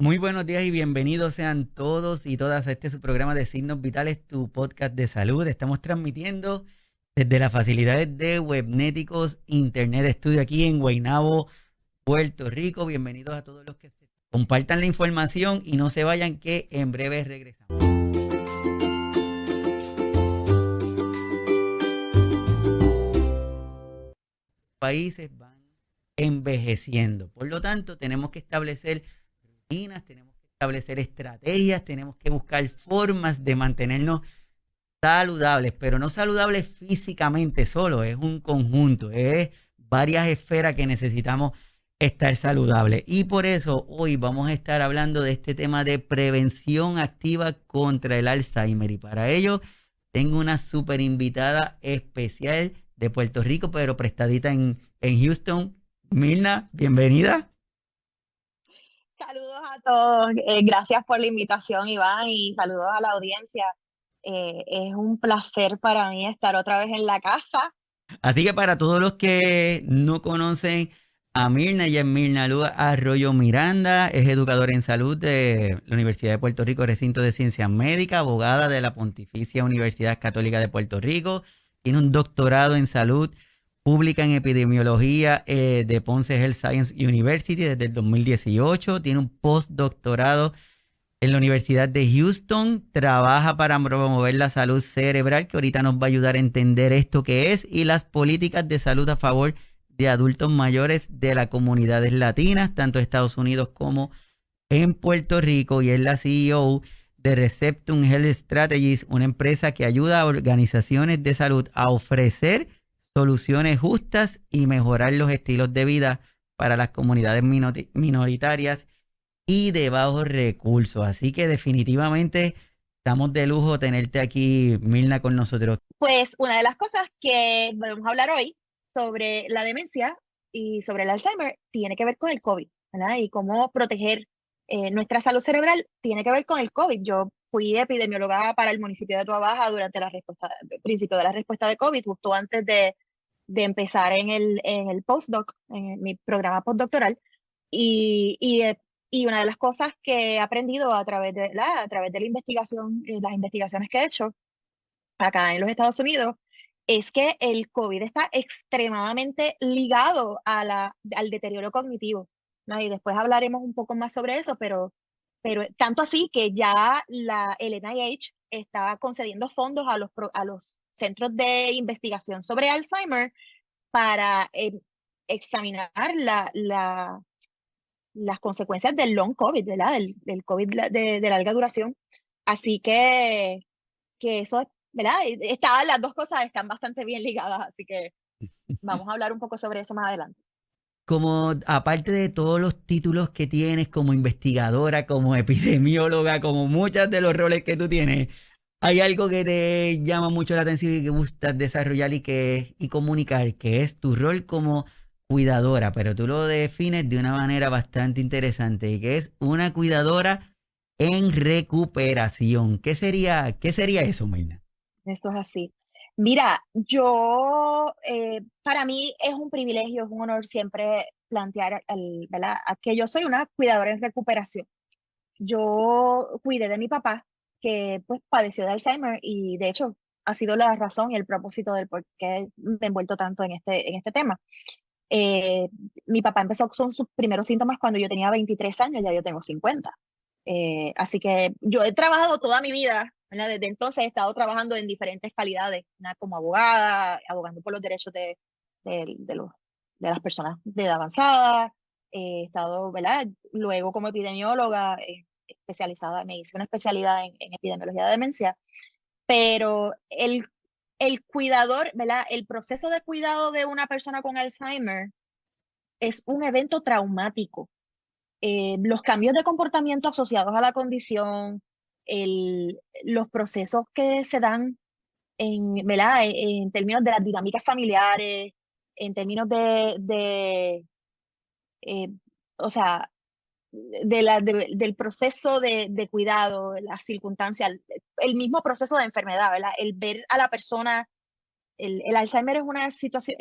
Muy buenos días y bienvenidos sean todos y todas a este su programa de Signos Vitales, tu podcast de salud. Estamos transmitiendo desde las facilidades de Webnéticos Internet Studio aquí en Guaynabo, Puerto Rico. Bienvenidos a todos los que compartan la información y no se vayan que en breve regresamos. Países van envejeciendo. Por lo tanto, tenemos que establecer rutinas, tenemos que establecer estrategias, tenemos que buscar formas de mantenernos saludables, pero no saludables físicamente solo, es un conjunto, es varias esferas que necesitamos estar saludables. Y por eso hoy vamos a estar hablando de este tema de prevención activa contra el Alzheimer. Y para ello tengo una súper invitada especial de Puerto Rico, pero prestadita en Houston. Mirna, bienvenida. Saludos a todos, gracias por la invitación, Iván, y saludos a la audiencia. Es un placer para mí estar otra vez en la casa. Así que para todos los que no conocen a Mirna, ella es Mirna Luz Arroyo Miranda, es educadora en salud de la Universidad de Puerto Rico, recinto de ciencias médicas, abogada de la Pontificia Universidad Católica de Puerto Rico, tiene un doctorado en salud pública en epidemiología de Ponce Health Science University desde el 2018, tiene un postdoctorado en la Universidad de Houston, trabaja para promover la salud cerebral, que ahorita nos va a ayudar a entender esto que es, y las políticas de salud a favor de adultos mayores de las comunidades latinas, tanto en Estados Unidos como en Puerto Rico, y es la CEO de Receptum Health Strategies, una empresa que ayuda a organizaciones de salud a ofrecer soluciones justas y mejorar los estilos de vida para las comunidades minoritarias y de bajos recursos. Así que definitivamente estamos de lujo tenerte aquí, Mirna, con nosotros. Pues una de las cosas que vamos a hablar hoy sobre la demencia y sobre el Alzheimer tiene que ver con el COVID, ¿verdad? Y cómo proteger nuestra salud cerebral tiene que ver con el COVID. Yo fui epidemióloga para el municipio de Tuabaja durante el principio de la respuesta de COVID, justo antes de empezar en el postdoc, en mi programa postdoctoral. Y, y, eh, y una de las cosas que he aprendido a través de la investigación, las investigaciones que he hecho acá en los Estados Unidos, es que el COVID está extremadamente ligado al deterioro cognitivo, ¿no? Y después hablaremos un poco más sobre eso, pero tanto así que ya el NIH está concediendo fondos a los centros de investigación sobre Alzheimer para examinar las consecuencias del long COVID, ¿verdad? Del COVID de larga duración. Así que eso es, ¿verdad? Las dos cosas están bastante bien ligadas, así que vamos a hablar un poco sobre eso más adelante. Como aparte de todos los títulos que tienes como investigadora, como epidemióloga, como muchos de los roles que tú tienes, hay algo que te llama mucho la atención y que gustas desarrollar y comunicar, que es tu rol como cuidadora, pero tú lo defines de una manera bastante interesante, y que es una cuidadora en recuperación. ¿Qué sería eso, Mayna? Eso es así. Mira, para mí es un privilegio, es un honor siempre plantear, ¿verdad? Que yo soy una cuidadora en recuperación. Yo cuidé de mi papá, que pues padeció de Alzheimer y de hecho ha sido la razón y el propósito del por qué me he envuelto tanto en este tema. Eh, Mi papá empezó con sus primeros síntomas cuando yo tenía 23 años, ya yo tengo 50. Así que yo he trabajado toda mi vida, ¿verdad? Desde entonces he estado trabajando en diferentes calidades, ¿verdad? Como abogada, abogando por los derechos de las personas de edad avanzada. He estado, ¿verdad? Luego como epidemióloga, me hice una especialidad en epidemiología de demencia, pero el cuidador, ¿verdad? El proceso de cuidado de una persona con Alzheimer es un evento traumático. Los cambios de comportamiento asociados a la condición, los procesos que se dan ¿verdad? En términos de las dinámicas familiares, en términos eh, o sea, del proceso de cuidado, las circunstancias, el mismo proceso de enfermedad, ¿verdad? El ver a la persona, el Alzheimer es una situación,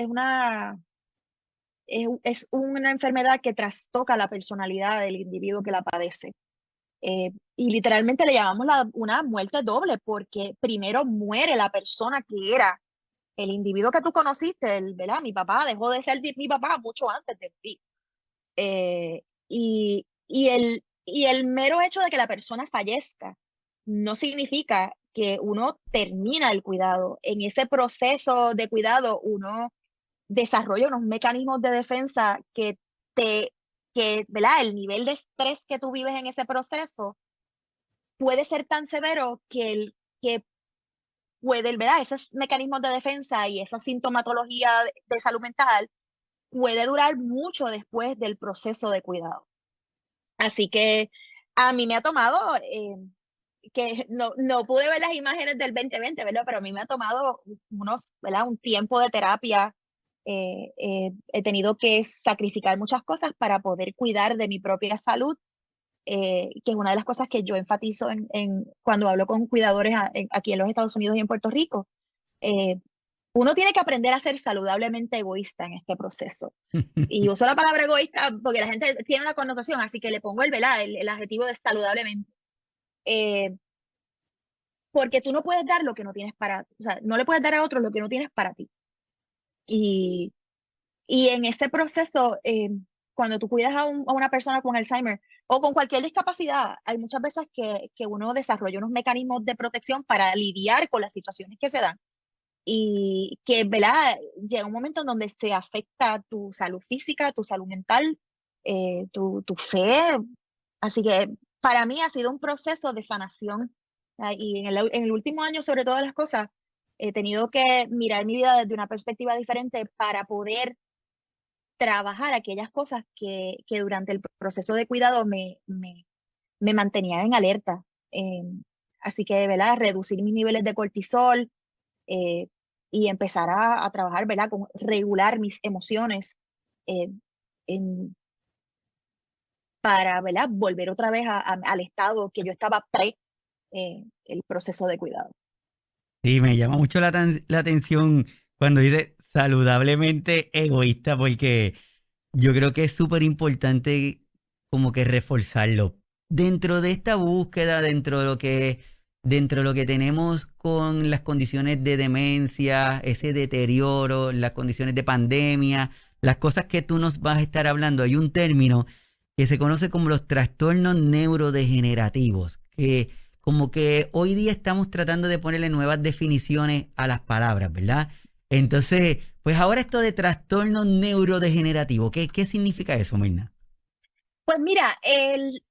es una enfermedad que trastoca la personalidad del individuo que la padece. Y literalmente le llamamos una muerte doble, porque primero muere la persona que era el individuo que tú conociste, ¿verdad? Mi papá dejó de ser mi papá mucho antes de ti. Y el mero hecho de que la persona fallezca no significa que uno termina el cuidado. En ese proceso de cuidado, uno desarrolla unos mecanismos de defensa ¿verdad? El nivel de estrés que tú vives en ese proceso puede ser tan severo que puede, ¿verdad? Esos mecanismos de defensa y esa sintomatología de salud mental puede durar mucho después del proceso de cuidado. Así que a mí me ha tomado, que no pude ver las imágenes del 2020, ¿verdad? Pero a mí me ha tomado ¿verdad? Un tiempo de terapia. He tenido que sacrificar muchas cosas para poder cuidar de mi propia salud, que es una de las cosas que yo enfatizo cuando hablo con cuidadores aquí en los Estados Unidos y en Puerto Rico. Eh, Uno tiene que aprender a ser saludablemente egoísta en este proceso. Y uso la palabra egoísta porque la gente tiene una connotación, así que le pongo el adjetivo de saludablemente. Porque tú no puedes dar lo que no tienes o sea, no le puedes dar a otros lo que no tienes para ti. Y, y en ese proceso, cuando tú cuidas a una persona con Alzheimer o con cualquier discapacidad, hay muchas veces que uno desarrolla unos mecanismos de protección para lidiar con las situaciones que se dan. Y que, ¿verdad? Llega un momento en donde se afecta tu salud física, tu salud mental, tu fe. Así que para mí ha sido un proceso de sanación. Y en el último año, sobre todas las cosas, he tenido que mirar mi vida desde una perspectiva diferente para poder trabajar aquellas cosas que durante el proceso de cuidado me mantenían en alerta. Así que, ¿verdad? Reducir mis niveles de cortisol, eh, y empezar a trabajar, ¿verdad? Con regular mis emociones, eh, para, ¿verdad? Volver otra vez al estado que yo estaba el proceso de cuidado. Sí, me llama mucho la atención cuando dice saludablemente egoísta, porque yo creo que es súper importante como que reforzarlo. Dentro de esta búsqueda, dentro de lo que tenemos con las condiciones de demencia, ese deterioro, las condiciones de pandemia, las cosas que tú nos vas a estar hablando, hay un término que se conoce como los trastornos neurodegenerativos, que como que hoy día estamos tratando de ponerle nuevas definiciones a las palabras, ¿verdad? Entonces, pues ahora esto de trastorno neurodegenerativo, ¿qué significa eso, Mirna? Pues mira, el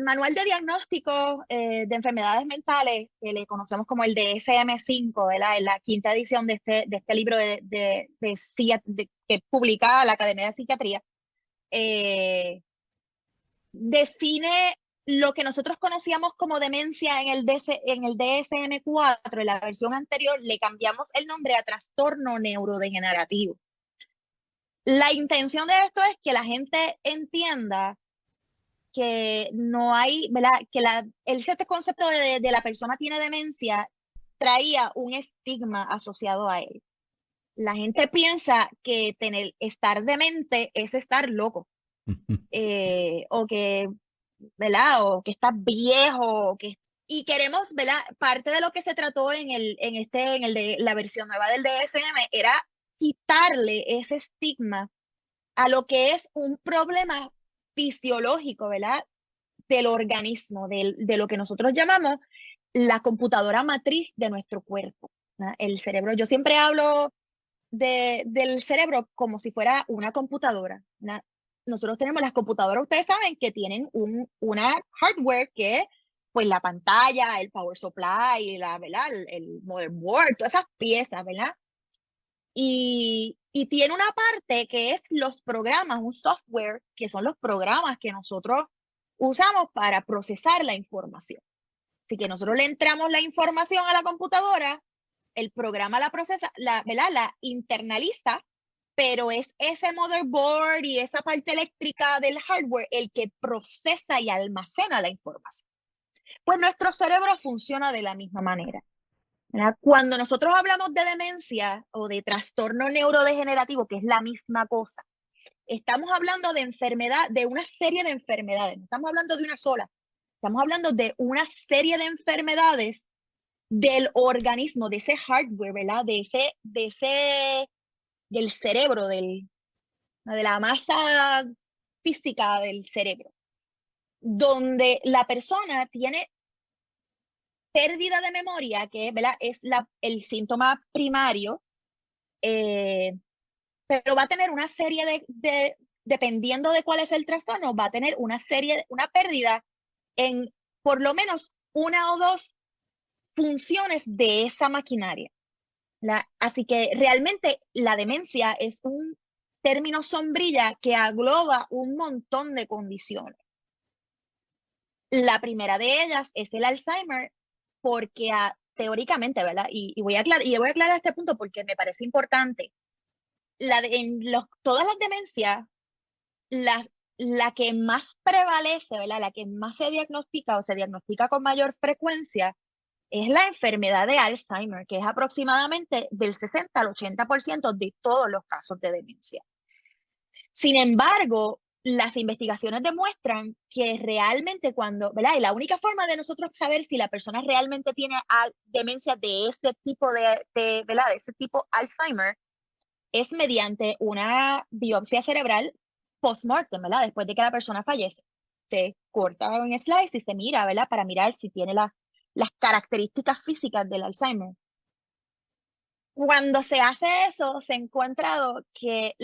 manual de diagnóstico, de enfermedades mentales, que le conocemos como el DSM-5, ¿verdad? En la quinta edición de este libro que publica la Academia de Psiquiatría, define lo que nosotros conocíamos como demencia en el DSM-4. En la versión anterior le cambiamos el nombre a trastorno neurodegenerativo. La intención de esto es que la gente entienda que no hay, ¿verdad? Que este concepto de la persona tiene demencia traía un estigma asociado a él. La gente piensa que estar demente es estar loco, o que, ¿verdad? O que estás viejo, y queremos, ¿verdad? Parte de lo que se trató la versión nueva del DSM era quitarle ese estigma a lo que es un problema fisiológico, ¿verdad? Del organismo, de lo que nosotros llamamos la computadora matriz de nuestro cuerpo, ¿verdad? El cerebro. Yo siempre hablo del cerebro como si fuera una computadora, ¿verdad? Nosotros tenemos las computadoras, ustedes saben que tienen una hardware que es pues la pantalla, el power supply, ¿verdad? El motherboard, todas esas piezas, ¿verdad? Y tiene una parte que es los programas, un software, que son los programas que nosotros usamos para procesar la información. Así que nosotros le entramos la información a la computadora, el programa la procesa, ¿verdad? La internaliza, pero es ese motherboard y esa parte eléctrica del hardware el que procesa y almacena la información. Pues nuestro cerebro funciona de la misma manera, ¿verdad? Cuando nosotros hablamos de demencia o de trastorno neurodegenerativo, que es la misma cosa, estamos hablando de una serie de enfermedades, no estamos hablando de una sola. Estamos hablando de una serie de enfermedades del organismo, de ese hardware, ¿verdad? Del cerebro, de la masa física del cerebro, donde la persona tiene pérdida de memoria, que ¿verdad? Es el síntoma primario, pero va a tener una serie dependiendo de cuál es el trastorno, va a tener una pérdida en por lo menos una o dos funciones de esa maquinaria. Así que realmente la demencia es un término sombrilla que engloba un montón de condiciones. La primera de ellas es el Alzheimer, porque teóricamente, ¿verdad? Y voy a aclarar este punto porque me parece importante. Todas las demencias, la que más prevalece, ¿verdad? La que más se diagnostica o se diagnostica con mayor frecuencia es la enfermedad de Alzheimer, que es aproximadamente del 60 al 80% de todos los casos de demencia. Sin embargo, las investigaciones demuestran que realmente ¿verdad? Y la única forma de nosotros saber si la persona realmente tiene demencia de ese tipo ¿verdad? De ese tipo Alzheimer es mediante una biopsia cerebral post-mortem, ¿verdad? Después de que la persona fallece. Se corta un slice y se mira, ¿verdad? Para mirar si tiene las características físicas del Alzheimer. Cuando se hace eso, se ha encontrado que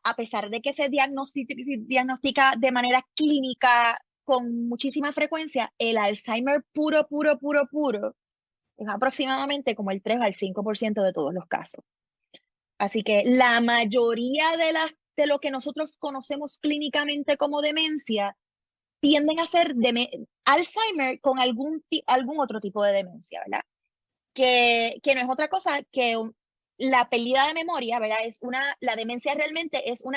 a pesar de que se diagnostica de manera clínica con muchísima frecuencia, el Alzheimer puro es aproximadamente como el 3 al 5% de todos los casos. Así que la mayoría de lo que nosotros conocemos clínicamente como demencia tienden a ser Alzheimer con algún otro tipo de demencia, ¿verdad? Que no es otra cosa que la pérdida de memoria, ¿verdad? La demencia realmente es un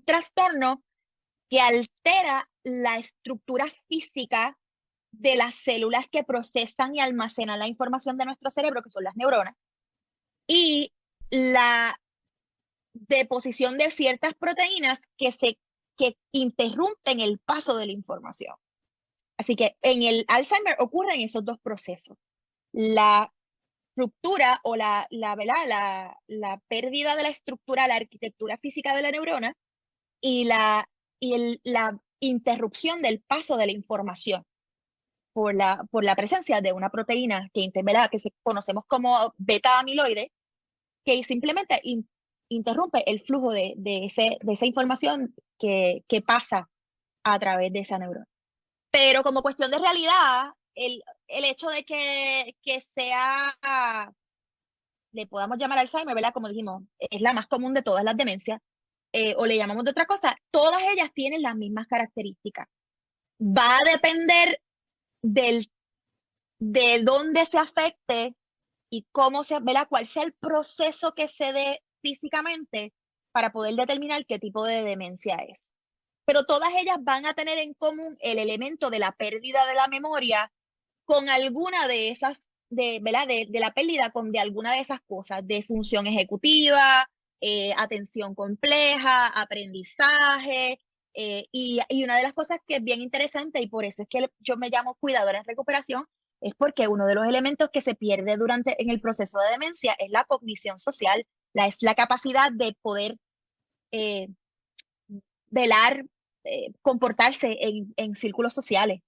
trastorno que altera la estructura física de las células que procesan y almacenan la información de nuestro cerebro, que son las neuronas, y la deposición de ciertas proteínas que interrumpen el paso de la información. Así que en el Alzheimer ocurren esos dos procesos. La ruptura o la pérdida de la estructura, la arquitectura física de la neurona y la interrupción del paso de la información por la presencia de una proteína que conocemos como beta amiloide, que simplemente interrumpe el flujo de esa información que pasa a través de esa neurona. Pero como cuestión de realidad, el hecho de que le podamos llamar Alzheimer, ¿verdad? Como dijimos, es la más común de todas las demencias, o le llamamos de otra cosa, todas ellas tienen las mismas características. Va a depender de dónde se afecte y ¿verdad? Cuál sea el proceso que se dé físicamente para poder determinar qué tipo de demencia es. Pero todas ellas van a tener en común el elemento de la pérdida de la memoria con alguna de esas, ¿verdad? De la pérdida de alguna de esas cosas, de función ejecutiva, atención compleja, aprendizaje, y una de las cosas que es bien interesante, y por eso es que yo me llamo cuidadora en recuperación, es porque uno de los elementos que se pierde en el proceso de demencia es la cognición social, es la capacidad de poder velar, comportarse en círculos sociales.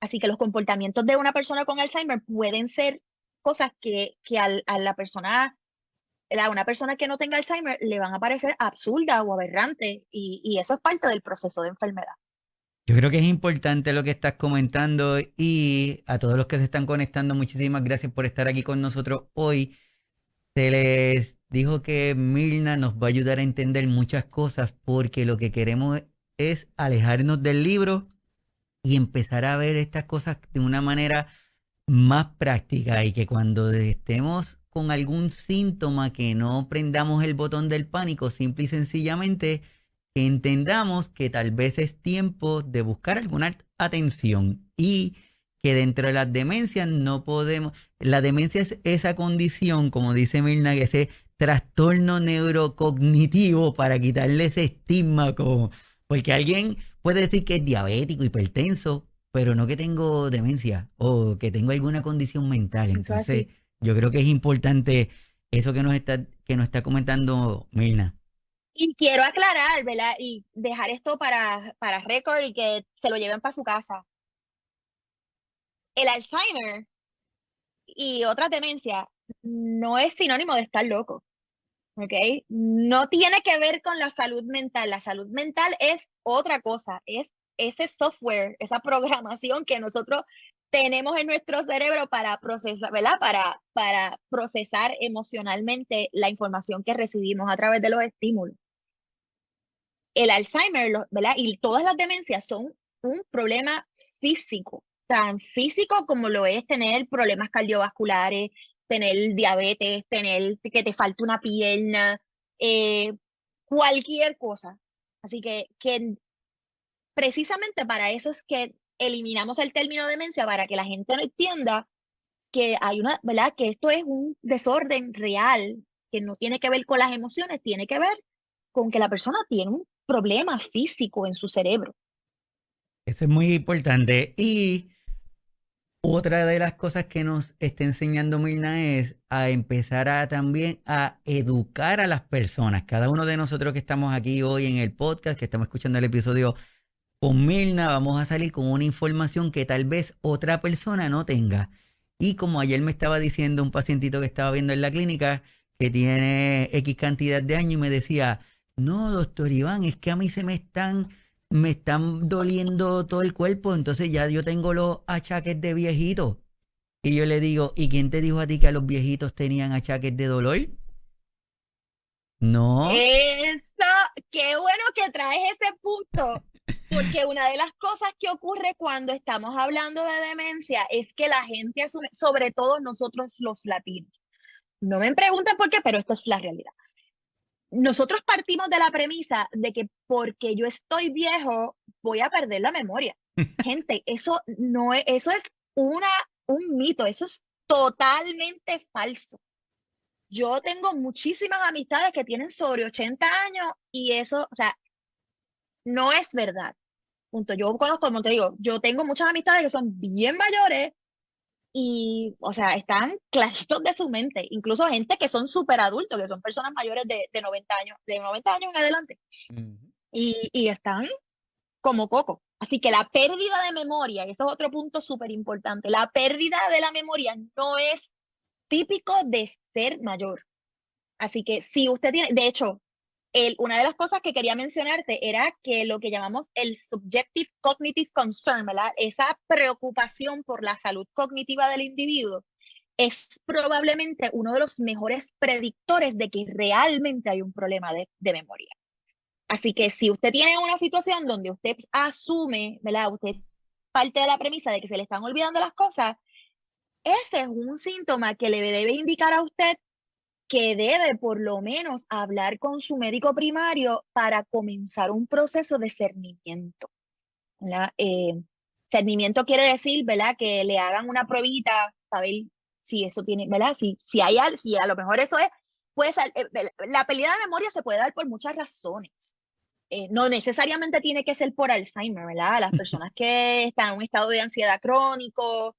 Así que los comportamientos de una persona con Alzheimer pueden ser cosas que a una persona que no tenga Alzheimer le van a parecer absurdas o aberrantes, y eso es parte del proceso de enfermedad. Yo creo que es importante lo que estás comentando, y a todos los que se están conectando, muchísimas gracias por estar aquí con nosotros hoy. Se les dijo que Mirna nos va a ayudar a entender muchas cosas, porque lo que queremos es alejarnos del libro y empezar a ver estas cosas de una manera más práctica, y que cuando estemos con algún síntoma que no prendamos el botón del pánico, simple y sencillamente que entendamos que tal vez es tiempo de buscar alguna atención, y que dentro de las demencias no podemos, la demencia es esa condición, como dice Mirna, ese trastorno neurocognitivo, para quitarle ese estigma, porque alguien puede decir que es diabético, hipertenso, pero no que tengo demencia o que tengo alguna condición mental. Eso es Entonces, así. yo creo que es importante eso que nos está comentando Mirna. Y quiero aclarar, ¿verdad? Y dejar esto para récord y que se lo lleven para su casa. El Alzheimer y otras demencias no es sinónimo de estar loco, ¿ok? No tiene que ver con la salud mental. La salud mental es otra cosa, es ese software, esa programación que nosotros tenemos en nuestro cerebro para procesar, ¿verdad? Para procesar emocionalmente la información que recibimos a través de los estímulos. El Alzheimer, ¿verdad? Y todas las demencias son un problema físico, tan físico como lo es tener problemas cardiovasculares, tener diabetes, tener que te falte una pierna, eh, cualquier cosa. Así que precisamente para eso es que eliminamos el término demencia, para que la gente no entienda que hay una, ¿verdad? Que esto es un desorden real, que no tiene que ver con las emociones, tiene que ver con que la persona tiene un problema físico en su cerebro. Eso es muy importante. Y otra de las cosas que nos está enseñando Mirna es a empezar a también a educar a las personas. Cada uno de nosotros que estamos aquí hoy en el podcast, que estamos escuchando el episodio con Mirna, vamos a salir con una información que tal vez otra persona no tenga. Y como ayer me estaba diciendo un pacientito que estaba viendo en la clínica, que tiene X cantidad de años y me decía, no, doctor Iván, es que a mí me están doliendo todo el cuerpo, entonces ya yo tengo los achaques de viejito. Y yo le digo, ¿y quién te dijo a ti que a los viejitos tenían achaques de dolor? No. Eso, qué bueno que traes ese punto, porque una de las cosas que ocurre cuando estamos hablando de demencia es que la gente asume, sobre todo nosotros los latinos. No me pregunten por qué, pero esta es la realidad. Nosotros partimos de la premisa de que porque yo estoy viejo voy a perder la memoria. Gente, eso no es, eso es un mito, eso es totalmente falso. Yo tengo muchísimas amistades que tienen sobre 80 años y eso, o sea, no es verdad. Punto. Yo conozco, como te digo, yo tengo muchas amistades que son bien mayores y, o sea, están claritos de su mente. Incluso gente que son súper adultos, que son personas mayores de 90 años, de 90 años en adelante. Ujú. Y están como coco. Así que la pérdida de memoria, y eso es otro punto súper importante, la pérdida de la memoria no es típico de ser mayor. Así que si usted tiene, de hecho, una de las cosas que quería mencionarte era que lo que llamamos el subjective cognitive concern, ¿verdad? Esa preocupación por la salud cognitiva del individuo es probablemente uno de los mejores predictores de que realmente hay un problema de memoria. Así que si usted tiene una situación donde usted asume, ¿verdad? Usted parte de la premisa de que se le están olvidando las cosas, ese es un síntoma que le debe indicar a usted que debe por lo menos hablar con su médico primario para comenzar un proceso de cernimiento, ¿verdad? Cernimiento quiere decir, ¿verdad? Que le hagan una pruebita para ver si eso tiene, ¿verdad? Si hay, si a lo mejor eso es, pues la pérdida de memoria se puede dar por muchas razones. No necesariamente tiene que ser por Alzheimer, ¿verdad? Las personas que están en un estado de ansiedad crónico,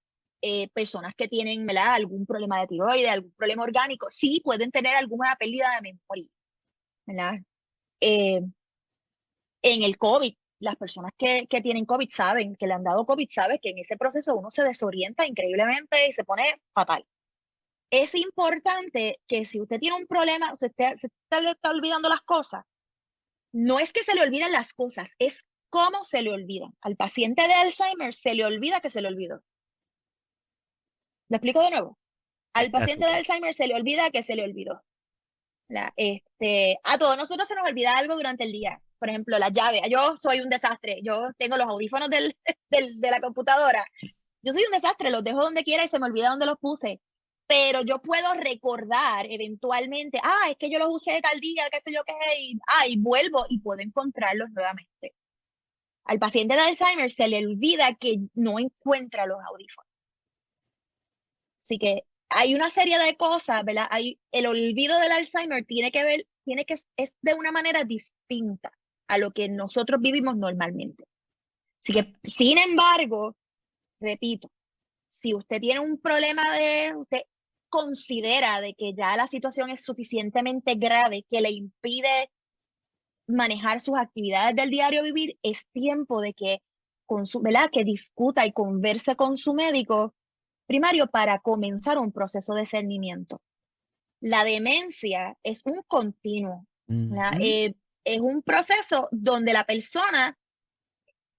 personas que tienen, ¿verdad? Algún problema de tiroides, algún problema orgánico, sí pueden tener alguna pérdida de memoria, ¿verdad? Eh, en el COVID, las personas que tienen COVID saben, que le han dado COVID, saben que en ese proceso uno se desorienta increíblemente y se pone fatal. Es importante que si usted tiene un problema, usted se está olvidando las cosas, no es que se le olviden las cosas, es cómo se le olvidan. Al paciente de Alzheimer se le olvida que se le olvidó. ¿Le explico de nuevo? Al Está paciente de súper. Alzheimer se le olvida que se le olvidó. A todos nosotros se nos olvida algo durante el día. Por ejemplo, las llaves. Yo soy un desastre. Yo tengo los audífonos de la computadora. Yo soy un desastre. Los dejo donde quiera y se me olvida dónde los puse. Pero yo puedo recordar eventualmente, es que yo los usé tal día, qué sé yo qué, y vuelvo y puedo encontrarlos nuevamente. Al paciente de Alzheimer se le olvida que no encuentra los audífonos. Así que hay una serie de cosas, ¿verdad? El olvido del Alzheimer es de una manera distinta a lo que nosotros vivimos normalmente. Así que, sin embargo, repito, si usted tiene un problema usted considera de que ya la situación es suficientemente grave que le impide manejar sus actividades del diario vivir, es tiempo de que, ¿verdad? Que discuta y converse con su médico primario para comenzar un proceso de discernimiento. La demencia es un continuo, es un proceso donde la persona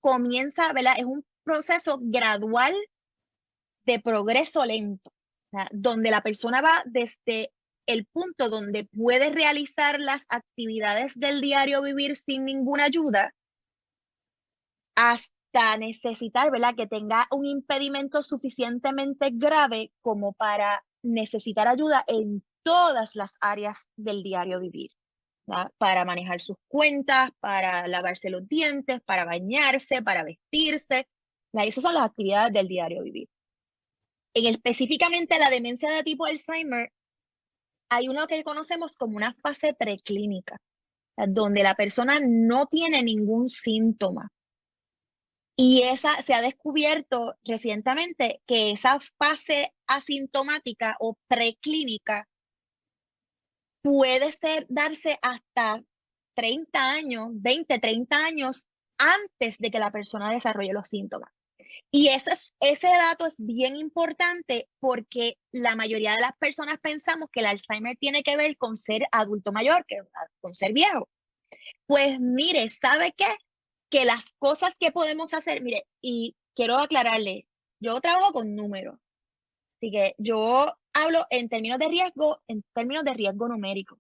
comienza, ¿verdad? Es un proceso gradual de progreso lento, donde la persona va desde el punto donde puede realizar las actividades del diario vivir sin ninguna ayuda hasta necesitar, ¿verdad? Que tenga un impedimento suficientemente grave como para necesitar ayuda en todas las áreas del diario vivir, ¿verdad? Para manejar sus cuentas, para lavarse los dientes, para bañarse, para vestirse. ¿Verdad? Esas son las actividades del diario vivir. Específicamente la demencia de tipo Alzheimer, hay uno que conocemos como una fase preclínica, donde la persona no tiene ningún síntoma. Y esa se ha descubierto recientemente que esa fase asintomática o preclínica puede darse hasta 30 años, 20, 30 años antes de que la persona desarrolle los síntomas. Y ese dato es bien importante porque la mayoría de las personas pensamos que el Alzheimer tiene que ver con ser adulto mayor, con ser viejo. Pues mire, ¿sabe qué? Que las cosas que podemos hacer, mire, y quiero aclararle, yo trabajo con números, así que yo hablo en términos de riesgo numérico.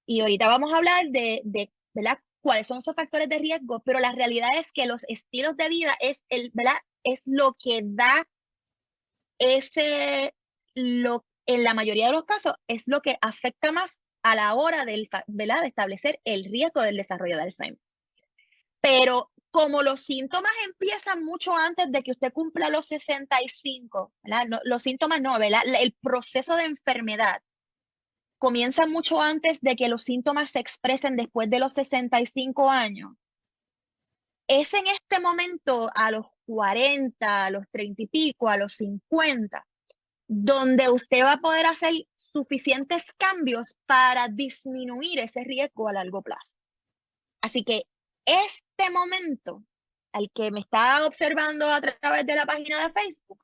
Y ahorita vamos a hablar de ¿verdad? Cuáles son esos factores de riesgo, pero la realidad es que los estilos de vida ¿verdad? Es lo que da en la mayoría de los casos, es lo que afecta más a la hora ¿verdad? De establecer el riesgo del desarrollo de Alzheimer. Pero como los síntomas empiezan mucho antes de que usted cumpla los 65, ¿verdad? No, los síntomas no, ¿verdad? El proceso de enfermedad comienza mucho antes de que los síntomas se expresen después de los 65 años. Es en este momento, a los 40, a los 30 y pico, a los 50, donde usted va a poder hacer suficientes cambios para disminuir ese riesgo a largo plazo. Así que este momento, al que me está observando a través de la página de Facebook,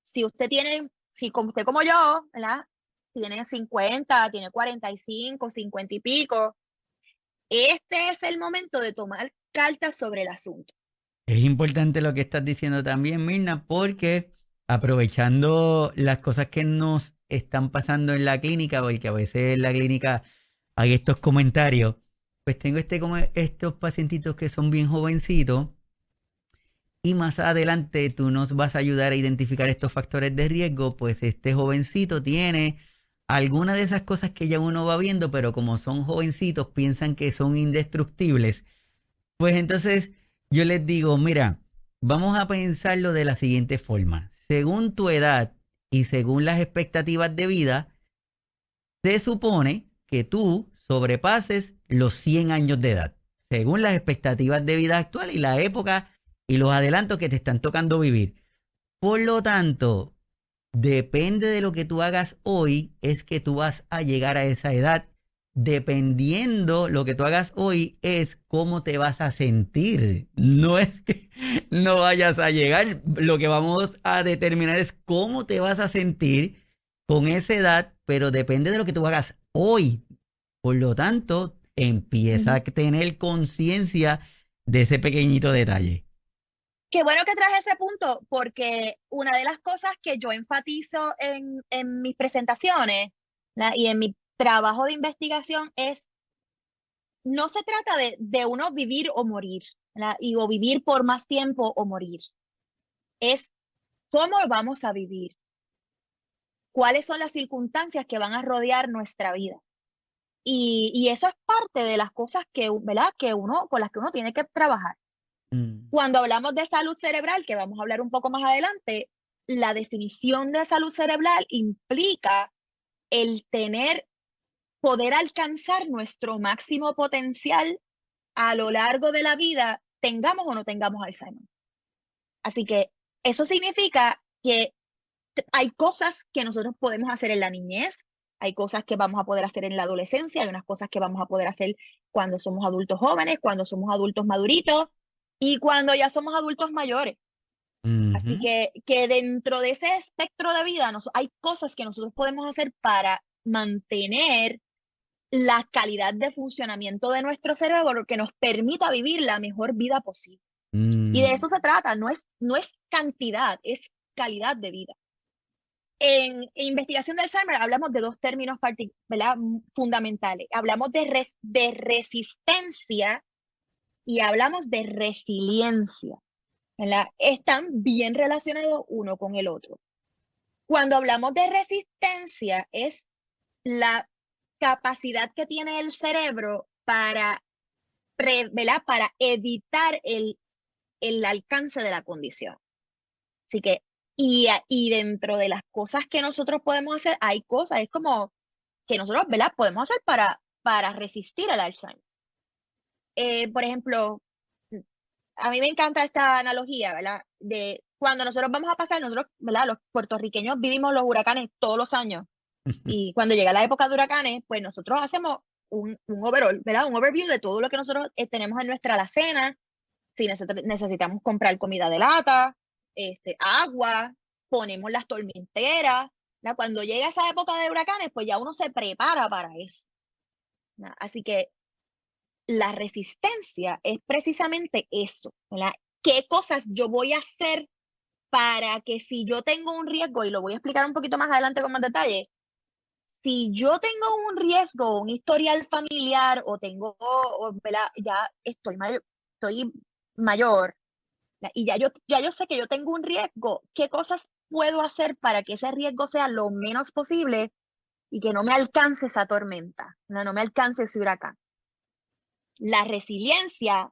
si como usted como yo, ¿verdad? Tiene 50, tiene 45, 50 y pico, este es el momento de tomar cartas sobre el asunto. Es importante lo que estás diciendo también, Mirna, porque aprovechando las cosas que nos están pasando en la clínica, porque a veces en la clínica hay estos comentarios, pues tengo como estos pacientitos que son bien jovencitos y más adelante tú nos vas a ayudar a identificar estos factores de riesgo, pues este jovencito tiene alguna de esas cosas que ya uno va viendo, pero como son jovencitos piensan que son indestructibles. Pues entonces yo les digo, mira, vamos a pensarlo de la siguiente forma. Según tu edad y según las expectativas de vida, se supone que tú sobrepases los 100 años de edad, según las expectativas de vida actual y la época y los adelantos que te están tocando vivir. Por lo tanto, depende de lo que tú hagas hoy, es que tú vas a llegar a esa edad. Dependiendo lo que tú hagas hoy es cómo te vas a sentir. No es que no vayas a llegar. Lo que vamos a determinar es cómo te vas a sentir con esa edad, pero depende de lo que tú hagas hoy. Por lo tanto, empieza a tener conciencia de ese pequeñito detalle. Qué bueno que traje ese punto, porque una de las cosas que yo enfatizo en mis presentaciones, ¿verdad? Y en mi trabajo de investigación es, no se trata de uno vivir o morir, ¿verdad? O vivir por más tiempo o morir. Es cómo vamos a vivir, cuáles son las circunstancias que van a rodear nuestra vida. Y eso es parte de las cosas ¿verdad? Con las que uno tiene que trabajar. Cuando hablamos de salud cerebral, que vamos a hablar un poco más adelante, la definición de salud cerebral implica el poder alcanzar nuestro máximo potencial a lo largo de la vida, tengamos o no tengamos Alzheimer. Así que eso significa que hay cosas que nosotros podemos hacer en la niñez, hay cosas que vamos a poder hacer en la adolescencia, hay unas cosas que vamos a poder hacer cuando somos adultos jóvenes, cuando somos adultos maduritos y cuando ya somos adultos mayores. Así Ujú. que dentro de ese espectro de vida hay cosas que nosotros podemos hacer para mantener la calidad de funcionamiento de nuestro cerebro que nos permita vivir la mejor vida posible. Y de Mm. eso se trata, no es cantidad, es calidad de vida. En investigación de Alzheimer hablamos de dos términos ¿verdad? Fundamentales. Hablamos de resistencia y hablamos de resiliencia, ¿verdad? Están bien relacionados uno con el otro. Cuando hablamos de resistencia es la capacidad que tiene el cerebro ¿verdad? Para evitar el alcance de la condición. Así que, y dentro de las cosas que nosotros podemos hacer, hay cosas, es como que nosotros, ¿verdad? Podemos hacer para resistir al Alzheimer. Por ejemplo, a mí me encanta esta analogía, ¿verdad? De cuando nosotros vamos a pasar, nosotros, ¿verdad? Los puertorriqueños vivimos los huracanes todos los años. Y cuando llega la época de huracanes, pues nosotros hacemos un overall, ¿verdad? Un overview de todo lo que nosotros tenemos en nuestra alacena, si necesitamos comprar comida de lata, agua, ponemos las tormenteras, ¿verdad? Cuando llega esa época de huracanes, pues ya uno se prepara para eso, ¿verdad? Así que la resistencia es precisamente eso, ¿verdad? ¿Qué cosas yo voy a hacer para que si yo tengo un riesgo, y lo voy a explicar un poquito más adelante con más detalle, si yo tengo un riesgo, un historial familiar o tengo, ¿verdad? Ya estoy mayor y ya yo sé que yo tengo un riesgo, ¿qué cosas puedo hacer para que ese riesgo sea lo menos posible y que no me alcance esa tormenta, no me alcance ese huracán? La resiliencia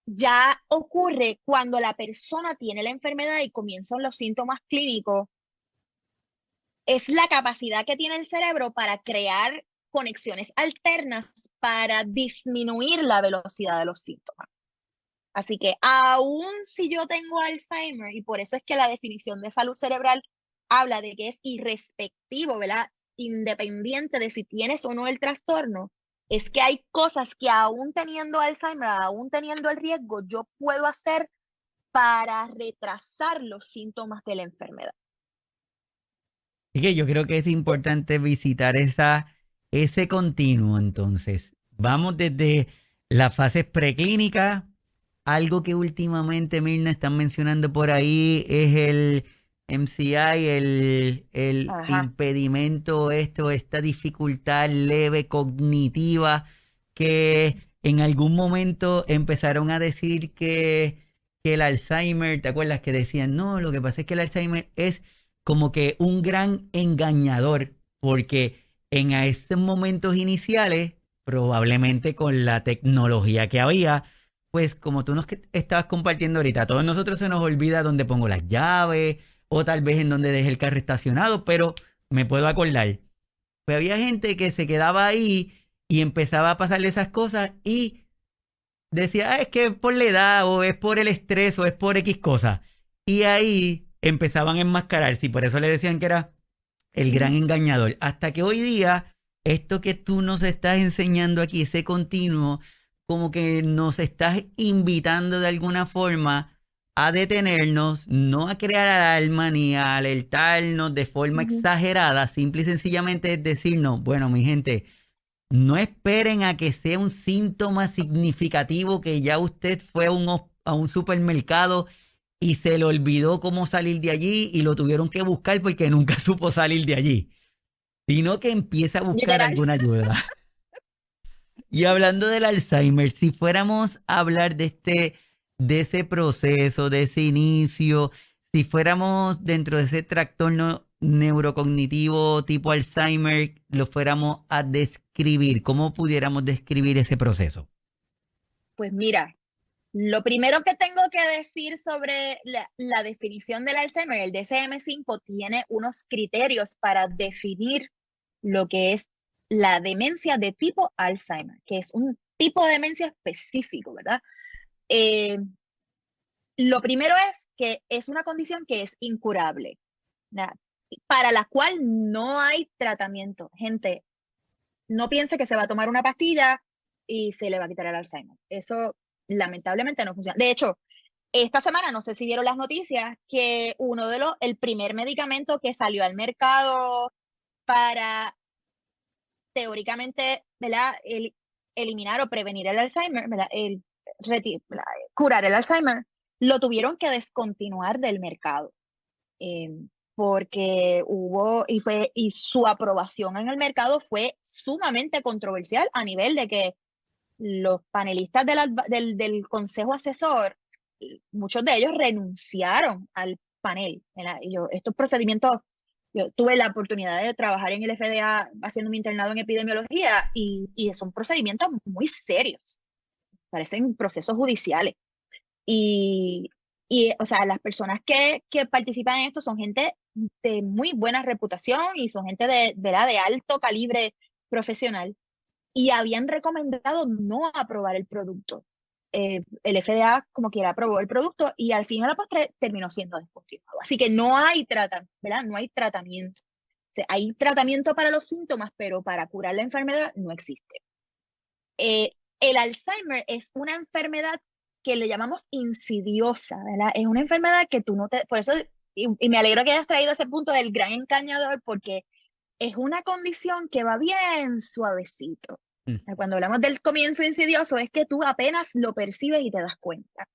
ya ocurre cuando la persona tiene la enfermedad y comienzan los síntomas clínicos. Es la capacidad que tiene el cerebro para crear conexiones alternas para disminuir la velocidad de los síntomas. Así que aún si yo tengo Alzheimer, y por eso es que la definición de salud cerebral habla de que es irrespectivo, ¿verdad? Independiente de si tienes o no el trastorno, es que hay cosas que aún teniendo Alzheimer, aún teniendo el riesgo, yo puedo hacer para retrasar los síntomas de la enfermedad. Y que yo creo que es importante visitar ese continuo, entonces. Vamos desde las fases preclínicas. Algo que últimamente, Mirna, están mencionando por ahí es el MCI, el Ajá. impedimento, esta dificultad leve cognitiva que en algún momento empezaron a decir que el Alzheimer, ¿te acuerdas que decían? No, lo que pasa es que el Alzheimer es como que un gran engañador, porque en esos momentos iniciales, probablemente con la tecnología que había, pues como tú nos estabas compartiendo ahorita, a todos nosotros se nos olvida dónde pongo las llaves o tal vez en dónde dejé el carro estacionado, pero me puedo acordar. Pues había gente que se quedaba ahí y empezaba a pasarle esas cosas y decía, es que es por la edad o es por el estrés o es por X cosa. Y ahí empezaban a enmascararse y por eso le decían que era el gran Ujú. engañador. Hasta que hoy día, esto que tú nos estás enseñando aquí, ese continuo, como que nos estás invitando de alguna forma a detenernos, no a crear alarma ni a alertarnos de forma Ujú. exagerada, simple y sencillamente es decirnos, bueno, mi gente, no esperen a que sea un síntoma significativo que ya usted fue a un supermercado y se le olvidó cómo salir de allí y lo tuvieron que buscar porque nunca supo salir de allí, sino que empieza a buscar Literal. alguna ayuda. Y hablando del Alzheimer, si fuéramos a hablar de ese proceso, de ese inicio, si fuéramos dentro de ese trastorno neurocognitivo tipo Alzheimer, lo fuéramos a describir, ¿cómo pudiéramos describir ese proceso? Pues mira, lo primero que tengo que decir sobre la definición del Alzheimer, el DSM-5 tiene unos criterios para definir lo que es la demencia de tipo Alzheimer, que es un tipo de demencia específico, ¿verdad? Eh, Lo primero es que es una condición que es incurable, ¿verdad? Para la cual no hay tratamiento. Gente, no piense que se va a tomar una pastilla y se le va a quitar el Alzheimer. Eso lamentablemente no funciona. De hecho, esta semana, no sé si vieron las noticias, que el primer medicamento que salió al mercado para teóricamente, ¿verdad? Eliminar o prevenir el Alzheimer, ¿verdad? ¿verdad? Curar el Alzheimer, lo tuvieron que descontinuar del mercado. Porque y su aprobación en el mercado fue sumamente controversial a nivel de que los panelistas del consejo asesor, muchos de ellos renunciaron al panel. Estos procedimientos, yo tuve la oportunidad de trabajar en el FDA haciendo mi internado en epidemiología y son procedimientos muy serios, parecen procesos judiciales. O sea, las personas que participan en esto son gente de muy buena reputación y son gente ¿verdad? De alto calibre profesional y habían recomendado no aprobar el producto. El FDA, como quiera, aprobó el producto y al final de la postre terminó siendo descontinuado. Así que no hay ¿verdad? No hay tratamiento. O sea, hay tratamiento para los síntomas, pero para curar la enfermedad no existe. El Alzheimer es una enfermedad que le llamamos insidiosa, ¿verdad? Es una enfermedad que tú no te... Por eso, y me alegro que hayas traído ese punto del gran engañador, porque es una condición que va bien suavecito. Cuando hablamos del comienzo insidioso, es que tú apenas lo percibes y te das cuenta.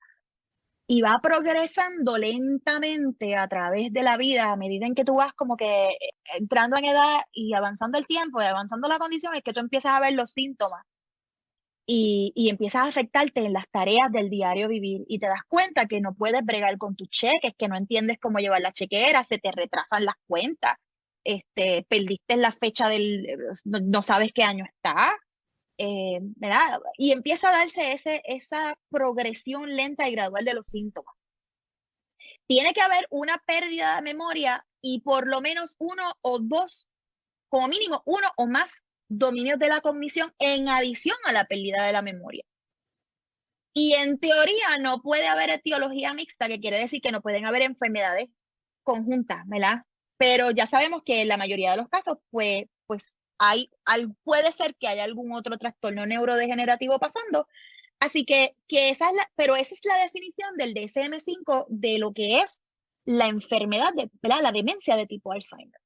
Y va progresando lentamente a través de la vida, a medida en que tú vas como que entrando en edad y avanzando el tiempo y avanzando la condición, es que tú empiezas a ver los síntomas y empiezas a afectarte en las tareas del diario vivir y te das cuenta que no puedes bregar con tus cheques, que no entiendes cómo llevar la chequera, se te retrasan las cuentas, perdiste la fecha no sabes qué año está, ¿verdad? Y empieza a darse esa progresión lenta y gradual de los síntomas. Tiene que haber una pérdida de memoria y por lo menos uno o dos, como mínimo uno o más dominios de la cognición en adición a la pérdida de la memoria. Y en teoría no puede haber etiología mixta, que quiere decir que no pueden haber enfermedades conjuntas, ¿verdad? Pero ya sabemos que en la mayoría de los casos, pues puede ser que haya algún otro trastorno neurodegenerativo pasando. Así que pero esa es la definición del DSM-5 de lo que es la enfermedad, ¿verdad? La demencia de tipo Alzheimer.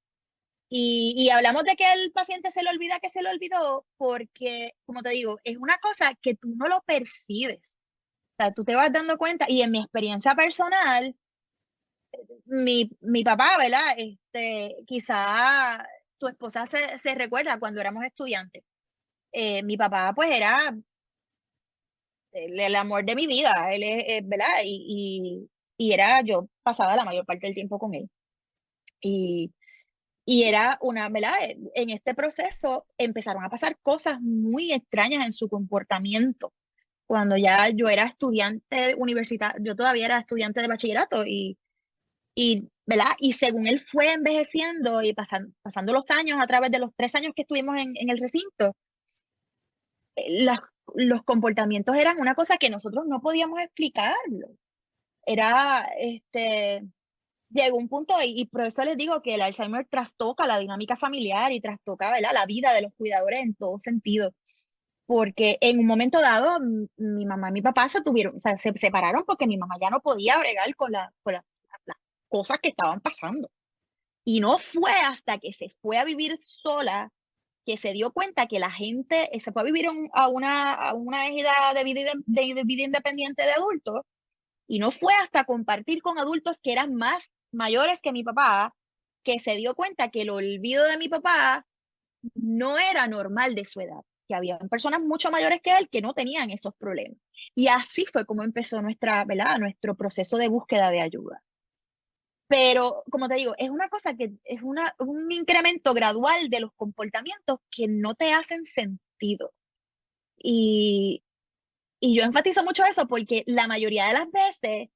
Y hablamos de que el paciente se le olvida que se le olvidó porque, como te digo, es una cosa que tú no lo percibes. O sea, tú te vas dando cuenta y en mi experiencia personal, mi papá, ¿verdad? Quizá tu esposa se recuerda cuando éramos estudiantes. Mi papá pues era el amor de mi vida, él es, ¿verdad? Yo pasaba la mayor parte del tiempo con él. Y era ¿verdad? En este proceso empezaron a pasar cosas muy extrañas en su comportamiento. Cuando ya yo era estudiante universitario, yo todavía era estudiante de bachillerato ¿verdad? Y según él fue envejeciendo y pasando los años, a través de los 3 años que estuvimos en el recinto, los comportamientos eran una cosa que nosotros no podíamos explicarlo. Llegó un punto y por eso les digo que el Alzheimer trastoca la dinámica familiar y trastoca, ¿verdad? La vida de los cuidadores en todo sentido. Porque en un momento dado, mi mamá y mi papá se separaron porque mi mamá ya no podía bregar con las cosas que estaban pasando. Y no fue hasta que se fue a vivir sola que se dio cuenta que la gente se fue a vivir a una ejida de vida independiente de adultos. Y no fue hasta compartir con adultos que eran más mayores que mi papá que se dio cuenta que el olvido de mi papá no era normal de su edad, que había personas mucho mayores que él que no tenían esos problemas. Y así fue como empezó nuestro proceso de búsqueda de ayuda. Pero, como te digo, es una cosa que es un incremento gradual de los comportamientos que no te hacen sentido. Y yo enfatizo mucho eso porque la mayoría de las veces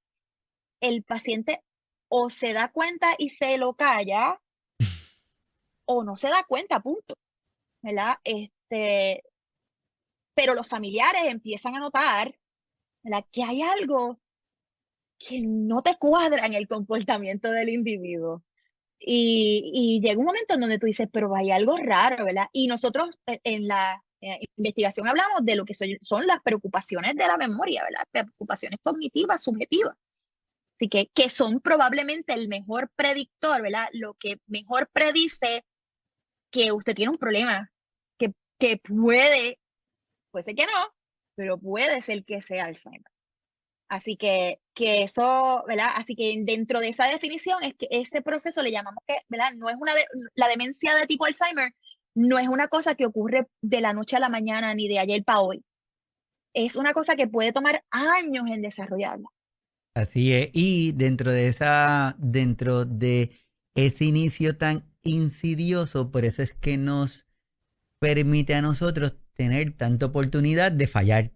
el paciente o se da cuenta y se lo calla o no se da cuenta, punto, ¿verdad? Pero los familiares empiezan a notar, ¿verdad? Que hay algo que no te cuadran el comportamiento del individuo. Y llega un momento en donde tú dices, pero hay algo raro, ¿verdad? Y nosotros en la investigación hablamos de lo que son las preocupaciones de la memoria, ¿verdad? Preocupaciones cognitivas, subjetivas. Así que son probablemente el mejor predictor, ¿verdad? Lo que mejor predice que usted tiene un problema, que puede ser que no, pero puede ser que sea Alzheimer. Así que eso, ¿verdad? Así que dentro de esa definición es que ese proceso le llamamos que, ¿verdad? No es la demencia de tipo Alzheimer no es una cosa que ocurre de la noche a la mañana ni de ayer para hoy. Es una cosa que puede tomar años en desarrollarla. Así es. Y dentro de ese inicio tan insidioso, por eso es que nos permite a nosotros tener tanta oportunidad de fallar.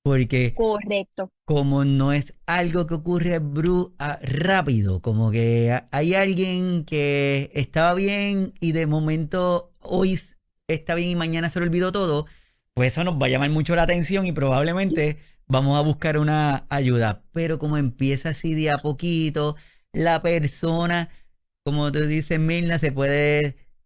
Porque Correcto. como no es algo que ocurre rápido, como que hay alguien que estaba bien y de momento hoy está bien y mañana se le olvidó todo, pues eso nos va a llamar mucho la atención y probablemente vamos a buscar una ayuda. Pero como empieza así de a poquito, la persona, como tú dices, Mirna,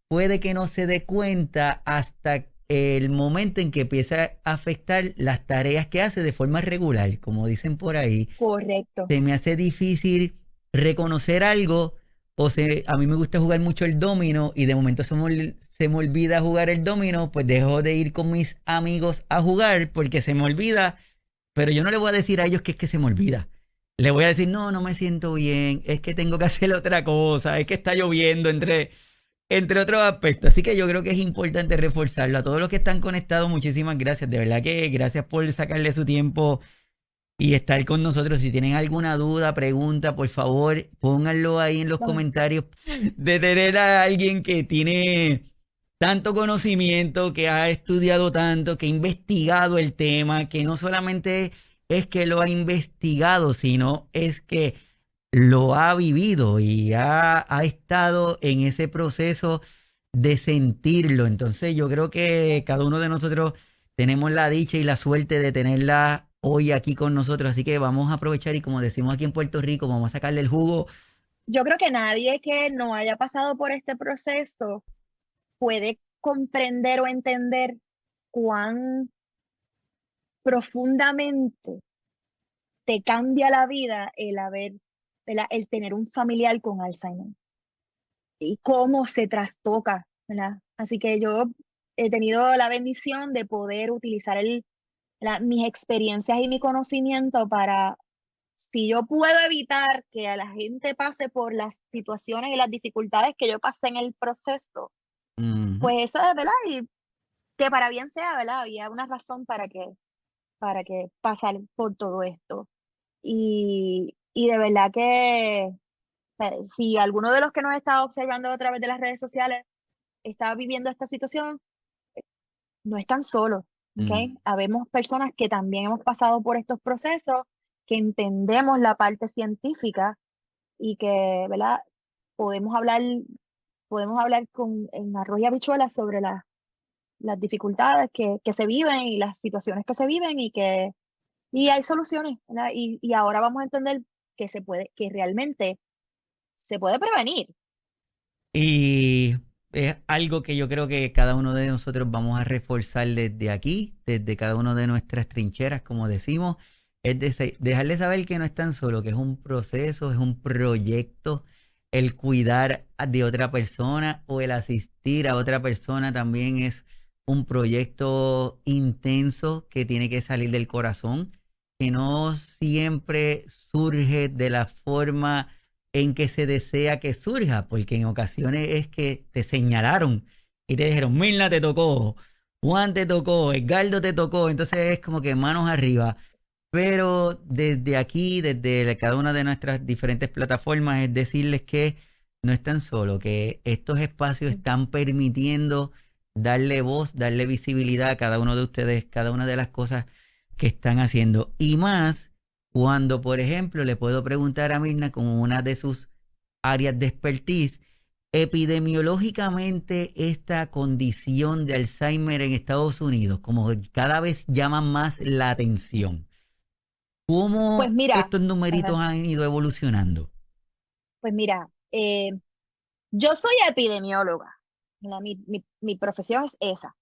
puede que no se dé cuenta hasta el momento en que empieza a afectar las tareas que hace de forma regular, como dicen por ahí. Correcto. Se me hace difícil reconocer algo a mí me gusta jugar mucho el domino y de momento se me olvida jugar el domino, pues dejo de ir con mis amigos a jugar porque se me olvida, pero yo no le voy a decir a ellos que es que se me olvida. Le voy a decir, no, no me siento bien, es que tengo que hacer otra cosa, es que está lloviendo entre otros aspectos. Así que yo creo que es importante reforzarlo. A todos los que están conectados, muchísimas gracias. De verdad que gracias por sacarle su tiempo y estar con nosotros. Si tienen alguna duda, pregunta, por favor, pónganlo ahí en los comentarios. De tener a alguien que tiene tanto conocimiento, que ha estudiado tanto, que ha investigado el tema, que no solamente es que lo ha investigado, sino es que lo ha vivido y ha estado en ese proceso de sentirlo. Entonces yo creo que cada uno de nosotros tenemos la dicha y la suerte de tenerla hoy aquí con nosotros. Así que vamos a aprovechar y como decimos aquí en Puerto Rico, vamos a sacarle el jugo. Yo creo que nadie que no haya pasado por este proceso puede comprender o entender cuán profundamente te cambia la vida el tener un familiar con Alzheimer y cómo se trastoca, ¿verdad? Así que yo he tenido la bendición de poder utilizar mis experiencias y mi conocimiento para, si yo puedo evitar que a la gente pase por las situaciones y las dificultades que yo pasé en el proceso, pues eso es, ¿verdad? Y que para bien sea, ¿verdad? Había una razón para que pasar por todo esto. Y de verdad que si alguno de los que nos está observando a través de las redes sociales está viviendo esta situación, no están solos, ¿ok? Habemos personas que también hemos pasado por estos procesos, que entendemos la parte científica y que, ¿verdad? Podemos hablar, en arroz y habichuelas sobre las dificultades que se viven y las situaciones que se viven y hay soluciones, ¿verdad? Y ahora vamos a entender que realmente se puede prevenir. Y es algo que yo creo que cada uno de nosotros vamos a reforzar desde aquí, desde cada una de nuestras trincheras, como decimos, es dejarle saber que no están solo, que es un proceso, es un proyecto, el cuidar de otra persona o el asistir a otra persona también es un proyecto intenso que tiene que salir del corazón, que no siempre surge de la forma en que se desea que surja, porque en ocasiones es que te señalaron y te dijeron, Mirna te tocó, Juan te tocó, Edgardo te tocó, entonces es como que manos arriba. Pero desde aquí, desde cada una de nuestras diferentes plataformas, es decirles que no están solos, que estos espacios están permitiendo darle voz, darle visibilidad a cada uno de ustedes, cada una de las cosas que están haciendo. Y más cuando, por ejemplo, le puedo preguntar a Mirna como una de sus áreas de expertise, epidemiológicamente esta condición de Alzheimer en Estados Unidos, como cada vez llama más la atención. Pues ¿Cómo mira, estos numeritos ajá, han ido evolucionando? pues mira, yo soy epidemióloga, mi profesión es esa.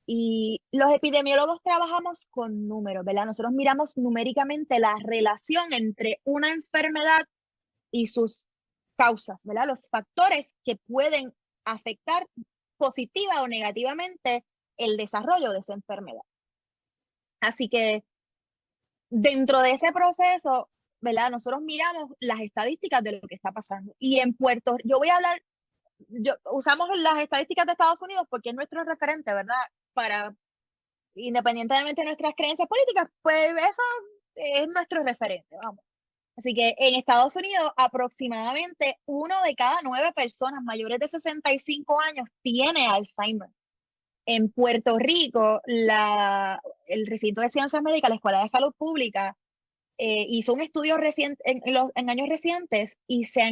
Y los epidemiólogos trabajamos con números, ¿verdad? Nosotros miramos numéricamente la relación entre una enfermedad y sus causas, ¿verdad? Los factores que pueden afectar positiva o negativamente el desarrollo de esa enfermedad. Así que dentro de ese proceso, ¿verdad? Nosotros miramos las estadísticas de lo que está pasando. Y en yo voy a hablar, usamos las estadísticas de Estados Unidos porque es nuestro referente, ¿verdad? Para, independientemente de nuestras creencias políticas, pues eso es nuestro referente, vamos. Así que en Estados Unidos, aproximadamente 1 de cada 9 personas mayores de 65 años tiene Alzheimer. En Puerto Rico, el recinto de ciencias médicas, la Escuela de Salud Pública, hizo un estudio reciente, en años recientes y se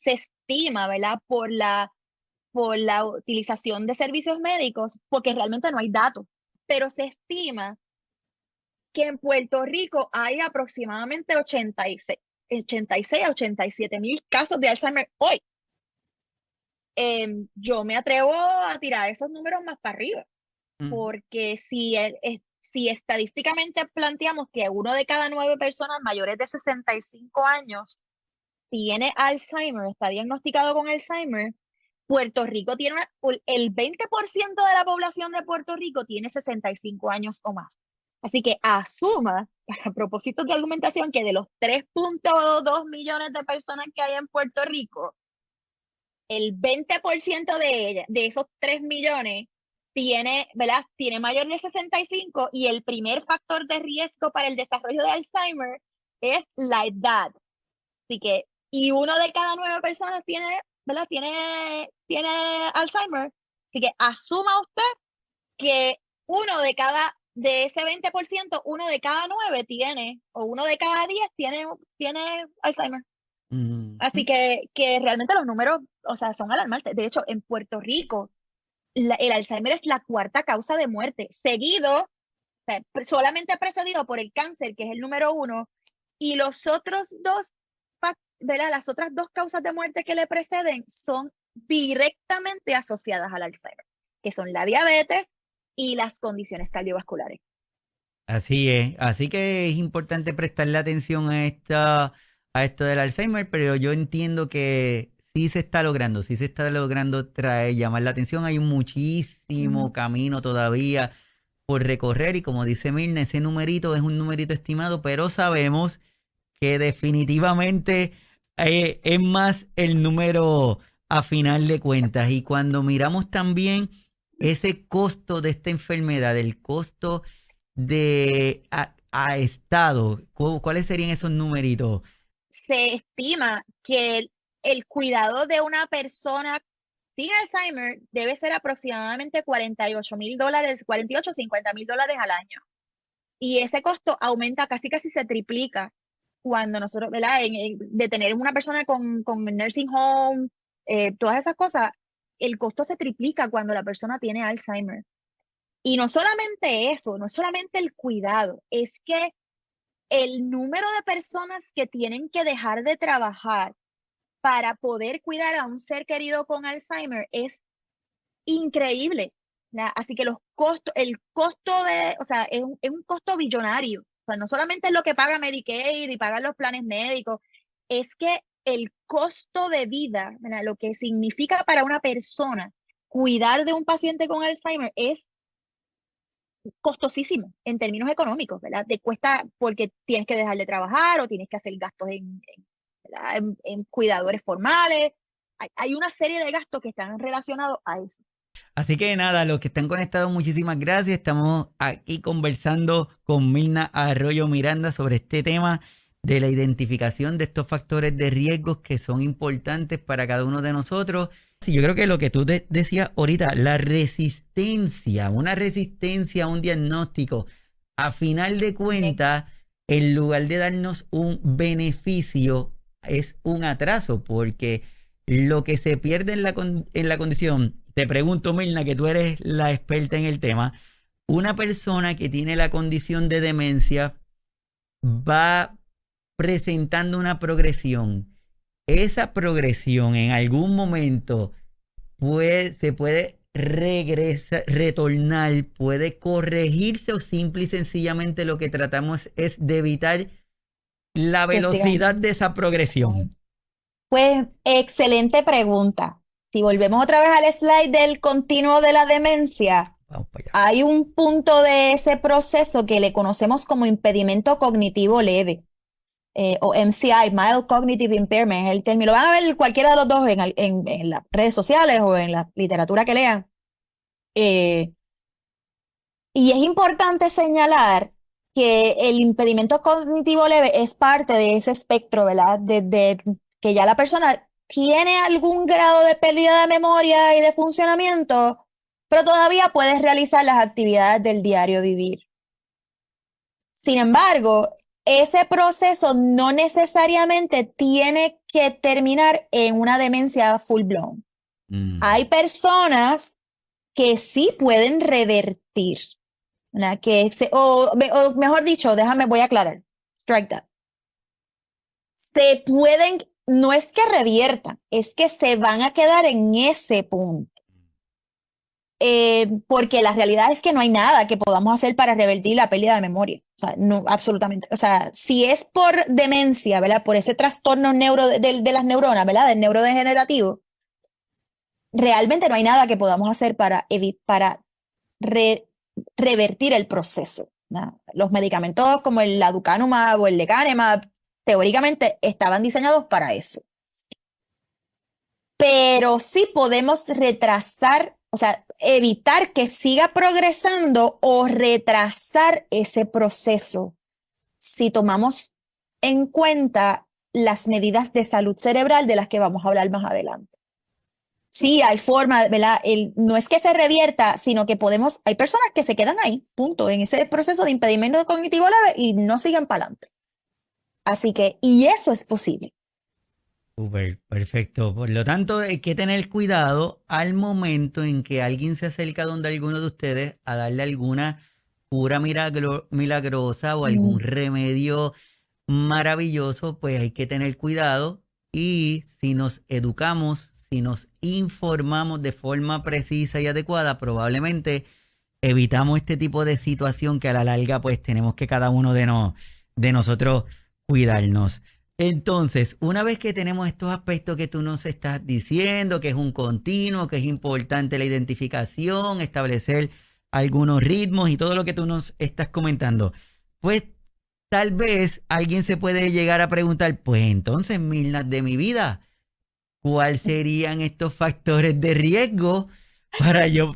estima, ¿verdad? Por la utilización de servicios médicos, porque realmente no hay datos, pero se estima que en Puerto Rico hay aproximadamente 86 a 87 mil casos de Alzheimer hoy. Yo me atrevo a tirar esos números más para arriba, Ujú. porque si estadísticamente planteamos que 1 de cada 9 personas mayores de 65 años tiene Alzheimer, está diagnosticado con Alzheimer, Puerto Rico tiene el 20% de la población de Puerto Rico tiene 65 años o más. Así que asuma, a propósito de argumentación, que de los 3.2 millones de personas que hay en Puerto Rico, el 20% de ellas, de esos 3 millones, tiene, ¿verdad? Tiene mayor de 65 y el primer factor de riesgo para el desarrollo de Alzheimer es la edad. Así que, y 1 de cada 9 personas tiene, ¿verdad? Tiene Alzheimer. Así que asuma usted que de ese 20%, 1 de cada 9 tiene, o 1 de cada 10 tiene Alzheimer. Así Ujú. que realmente los números, o sea, son alarmantes. De hecho, en Puerto Rico, el Alzheimer es la cuarta causa de muerte, seguido, o sea, solamente precedido por el cáncer, que es el número 1, y los otros dos, ¿verdad? Las otras dos causas de muerte que le preceden son directamente asociadas al Alzheimer, que son la diabetes y las condiciones cardiovasculares. Así es, así que es importante prestarle atención a esto del Alzheimer, pero yo entiendo que sí se está logrando traer, llamar la atención. Hay muchísimo Ujú. camino todavía por recorrer y como dice Mirna, ese numerito es un numerito estimado, pero sabemos que definitivamente es más el número a final de cuentas. Y cuando miramos también ese costo de esta enfermedad, el costo a estado, ¿cuáles serían esos numeritos? Se estima que el cuidado de una persona sin Alzheimer debe ser aproximadamente $48,000, 48 o $50,000 al año. Y ese costo aumenta casi se triplica cuando nosotros, ¿verdad? De tener una persona con nursing home, todas esas cosas, el costo se triplica cuando la persona tiene Alzheimer. Y no solamente eso, no solamente el cuidado, es que el número de personas que tienen que dejar de trabajar para poder cuidar a un ser querido con Alzheimer es increíble. Así que el costo o sea, es un costo billonario. O sea, no solamente es lo que paga Medicaid y pagan los planes médicos, es que el costo de vida, ¿verdad? Lo que significa para una persona cuidar de un paciente con Alzheimer es costosísimo en términos económicos, ¿verdad? Te cuesta porque tienes que dejar de trabajar o tienes que hacer gastos en cuidadores formales. Hay una serie de gastos que están relacionados a eso. Así que nada, los que están conectados, muchísimas gracias. Estamos aquí conversando con Mirna Arroyo Miranda sobre este tema de la identificación de estos factores de riesgos que son importantes para cada uno de nosotros. Sí, yo creo que lo que tú decías ahorita, la resistencia, una resistencia a un diagnóstico, a final de Sí. cuentas, en lugar de darnos un beneficio, es un atraso, porque lo que se pierde en la condición, te pregunto, Mirna, que tú eres la experta en el tema, una persona que tiene la condición de demencia va presentando una progresión. Esa progresión en algún momento se puede retornar, puede corregirse o simple y sencillamente lo que tratamos es de evitar la velocidad de esa progresión. Pues excelente pregunta. Si volvemos otra vez al slide del continuo de la demencia, Vamos para allá. hay un punto de ese proceso que le conocemos como impedimento cognitivo leve, o MCI, Mild Cognitive Impairment, es el término. Lo van a ver cualquiera de los dos en las redes sociales o en la literatura que lean. Y es importante señalar que el impedimento cognitivo leve es parte de ese espectro, ¿verdad? De que ya la persona tiene algún grado de pérdida de memoria y de funcionamiento, pero todavía puede realizar las actividades del diario vivir. Sin embargo, ese proceso no necesariamente tiene que terminar en una demencia full blown. Hay personas que sí pueden revertir, ¿verdad? O mejor dicho, voy a aclarar. Strike that. Se pueden, no es que reviertan, es que se van a quedar en ese punto. Porque la realidad es que no hay nada que podamos hacer para revertir la pérdida de memoria. O sea, no, absolutamente. O sea, si es por demencia, ¿verdad? Por ese trastorno de las neuronas, ¿verdad? Del neurodegenerativo, realmente no hay nada que podamos hacer para revertir el proceso, ¿no? Los medicamentos como el aducanumab o el lecanemab, teóricamente estaban diseñados para eso. Pero sí podemos retrasar, o sea, evitar que siga progresando o retrasar ese proceso si tomamos en cuenta las medidas de salud cerebral de las que vamos a hablar más adelante. Sí, hay forma, ¿verdad? No es que se revierta, sino que hay personas que se quedan ahí, punto, en ese proceso de impedimento cognitivo leve y no siguen para adelante. Así que, y eso es posible. Súper, perfecto. Por lo tanto, hay que tener cuidado al momento en que alguien se acerca donde alguno de ustedes a darle alguna cura milagrosa o algún remedio maravilloso, pues hay que tener cuidado. Y si nos educamos, si nos informamos de forma precisa y adecuada, probablemente evitamos este tipo de situación que a la larga pues tenemos que cada uno de nosotros cuidarnos. Entonces, una vez que tenemos estos aspectos que tú nos estás diciendo, que es un continuo, que es importante la identificación, establecer algunos ritmos y todo lo que tú nos estás comentando, pues tal vez alguien se puede llegar a preguntar, pues entonces, Mirna, de mi vida, ¿cuáles serían estos factores de riesgo para yo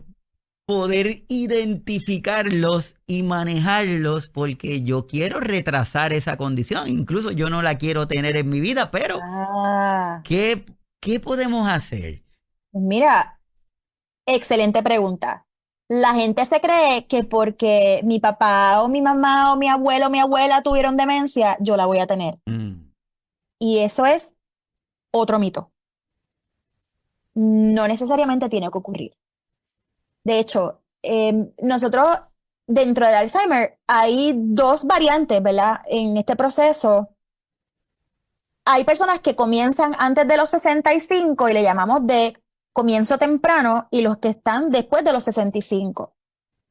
poder identificarlos y manejarlos? Porque yo quiero retrasar esa condición, incluso yo no la quiero tener en mi vida, pero ¿qué podemos hacer? Mira, excelente pregunta. La gente se cree que porque mi papá o mi mamá o mi abuelo o mi abuela tuvieron demencia, yo la voy a tener. Y eso es otro mito. No necesariamente tiene que ocurrir. De hecho, nosotros dentro del Alzheimer hay dos variantes, ¿verdad? En este proceso hay personas que comienzan antes de los 65 y le llamamos de comienzo temprano, y los que están después de los 65,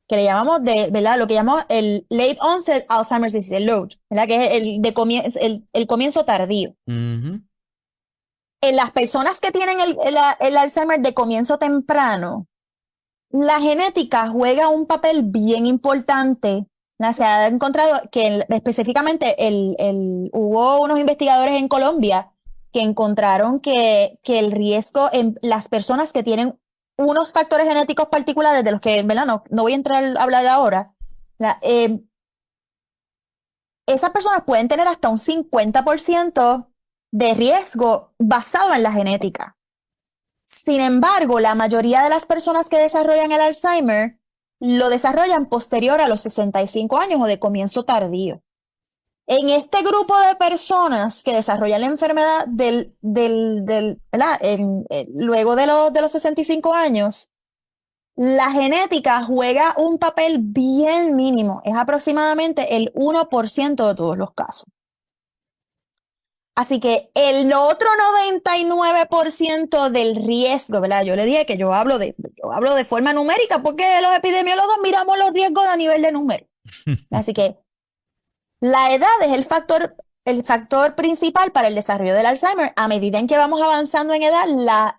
que le llamamos ¿verdad? Lo que llamamos el late onset Alzheimer's disease, el LOD, ¿verdad? Que es el comienzo tardío. En las personas que tienen el Alzheimer de comienzo temprano, la genética juega un papel bien importante. Se ha encontrado que específicamente hubo unos investigadores en Colombia que encontraron que el riesgo en las personas que tienen unos factores genéticos particulares, de los que, ¿verdad? No voy a entrar a hablar ahora, esas personas pueden tener hasta un 50% de riesgo basado en la genética. Sin embargo, la mayoría de las personas que desarrollan el Alzheimer lo desarrollan posterior a los 65 años o de comienzo tardío. En este grupo de personas que desarrollan la enfermedad luego de los 65 años, la genética juega un papel bien mínimo, es aproximadamente el 1% de todos los casos. Así que el otro 99% del riesgo, ¿verdad? Yo le dije que yo hablo de forma numérica porque los epidemiólogos miramos los riesgos a nivel de número. Así que la edad es el factor principal para el desarrollo del Alzheimer. A medida en que vamos avanzando en edad,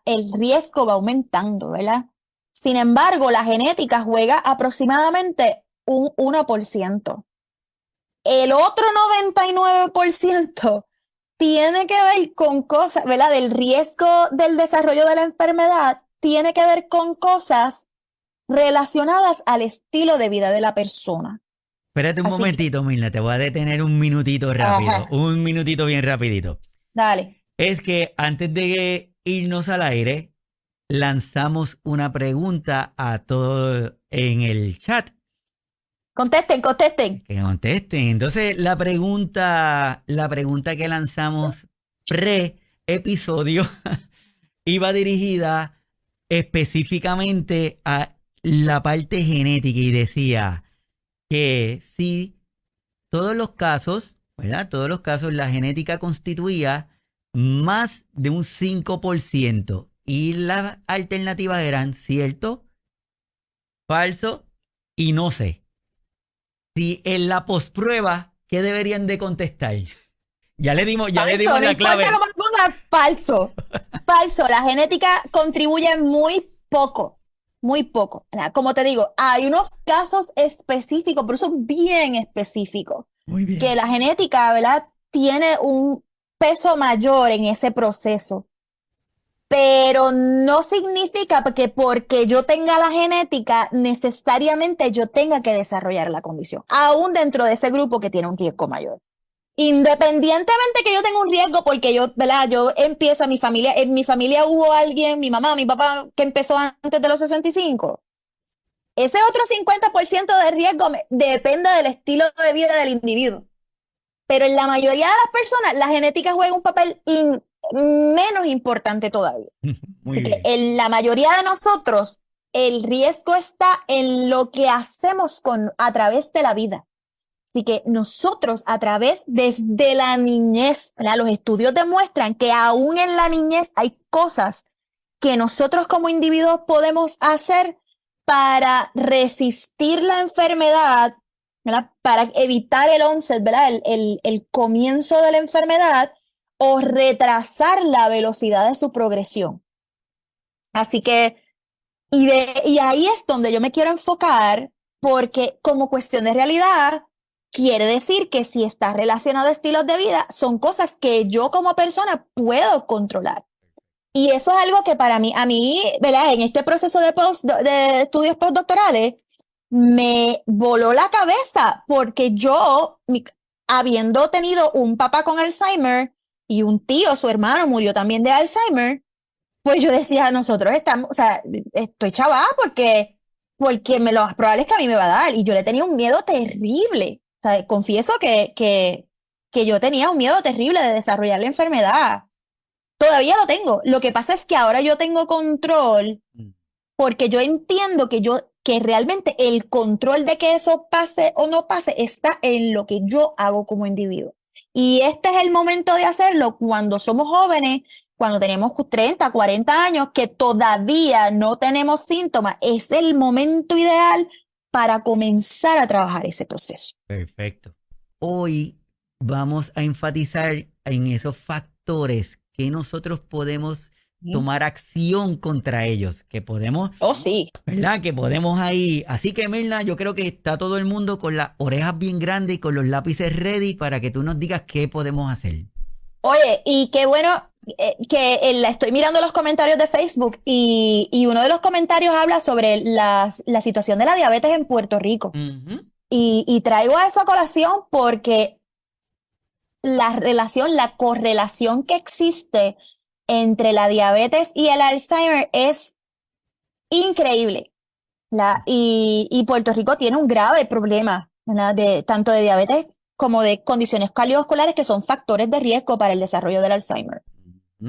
el riesgo va aumentando, ¿verdad? Sin embargo, la genética juega aproximadamente un 1%. El otro 99% tiene que ver con cosas, ¿verdad? Del riesgo del desarrollo de la enfermedad, tiene que ver con cosas relacionadas al estilo de vida de la persona. Espérate un Así momentito, Mirna, te voy a detener un minutito rápido, Ajá. un minutito bien rapidito. Dale. Es que antes de irnos al aire, lanzamos una pregunta a todos en el chat. Contesten. Que contesten. Entonces, la pregunta que lanzamos pre-episodio iba dirigida específicamente a la parte genética y decía que si todos los casos, ¿verdad? Todos los casos, la genética constituía más de un 5% y las alternativas eran cierto, falso y no sé. Si en la postprueba, ¿qué deberían de contestar? Ya le dimos Falso, la no clave. importa cómo lo pongas, falso. Falso, la genética contribuye muy poco. ¿Verdad? Como te digo, hay unos casos específicos, pero son bien específicos, Muy bien. que la genética, ¿verdad? Tiene un peso mayor en ese proceso. Pero no significa que porque yo tenga la genética, necesariamente yo tenga que desarrollar la condición, aún dentro de ese grupo que tiene un riesgo mayor. Independientemente que yo tenga un riesgo, porque yo, ¿verdad? Yo empiezo en mi familia hubo alguien, mi mamá, mi papá, que empezó antes de los 65. Ese otro 50% de riesgo depende del estilo de vida del individuo. Pero en la mayoría de las personas, la genética juega un papel menos importante todavía. Muy Así bien. que en la mayoría de nosotros, el riesgo está en lo que hacemos a través de la vida. Así que nosotros desde la niñez, ¿verdad? Los estudios demuestran que aún en la niñez hay cosas que nosotros como individuos podemos hacer para resistir la enfermedad, ¿verdad? Para evitar el onset, ¿verdad? El comienzo de la enfermedad o retrasar la velocidad de su progresión. Así que, y ahí es donde yo me quiero enfocar, porque como cuestión de realidad, quiere decir que si está relacionado a estilos de vida, son cosas que yo como persona puedo controlar. Y eso es algo que para mí, ¿verdad? En este proceso de estudios postdoctorales, me voló la cabeza porque yo, habiendo tenido un papá con Alzheimer y un tío, su hermano, murió también de Alzheimer, pues yo decía, nosotros estamos, o sea, estoy chavada porque lo más probable es que a mí me va a dar. Y yo le tenía un miedo terrible. O sea, confieso que yo tenía un miedo terrible de desarrollar la enfermedad. Todavía lo tengo. Lo que pasa es que ahora yo tengo control porque yo entiendo que realmente el control de que eso pase o no pase está en lo que yo hago como individuo. Y este es el momento de hacerlo cuando somos jóvenes, cuando tenemos 30, 40 años, que todavía no tenemos síntomas. Es el momento ideal para comenzar a trabajar ese proceso. Perfecto. Hoy vamos a enfatizar en esos factores que nosotros podemos tomar acción contra ellos, que podemos, sí, ¿verdad? Que podemos ahí. Así que, Mirna, yo creo que está todo el mundo con las orejas bien grandes y con los lápices ready para que tú nos digas qué podemos hacer. Oye, y qué bueno que estoy mirando los comentarios de Facebook y uno de los comentarios habla sobre la situación de la diabetes en Puerto Rico. Y traigo eso a colación porque la correlación que existe entre la diabetes y el Alzheimer es increíble. Y Puerto Rico tiene un grave problema, ¿verdad? Tanto de diabetes como de condiciones cardiovasculares que son factores de riesgo para el desarrollo del Alzheimer.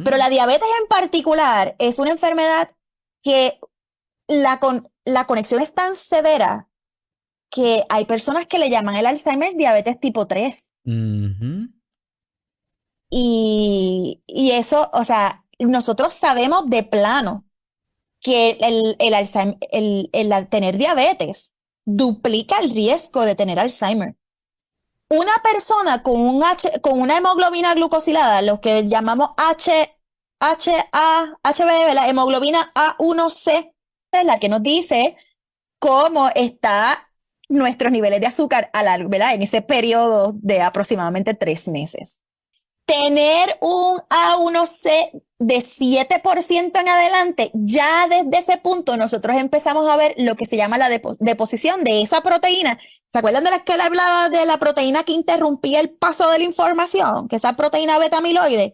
Pero la diabetes en particular es una enfermedad que la la conexión es tan severa que hay personas que le llaman el Alzheimer diabetes tipo 3. Ujú. Y eso, o sea, nosotros sabemos de plano que el Alzheimer, el tener diabetes duplica el riesgo de tener Alzheimer. Una persona con una hemoglobina glucosilada, lo que llamamos HbA, la hemoglobina A1C, es la que nos dice cómo está nuestros niveles de azúcar ¿verdad? En ese periodo de aproximadamente 3 meses. Tener un A1C de 7% en adelante, ya desde ese punto nosotros empezamos a ver lo que se llama la deposición de esa proteína. ¿Se acuerdan de las que él hablaba de la proteína que interrumpía el paso de la información? Que esa proteína beta-amiloide.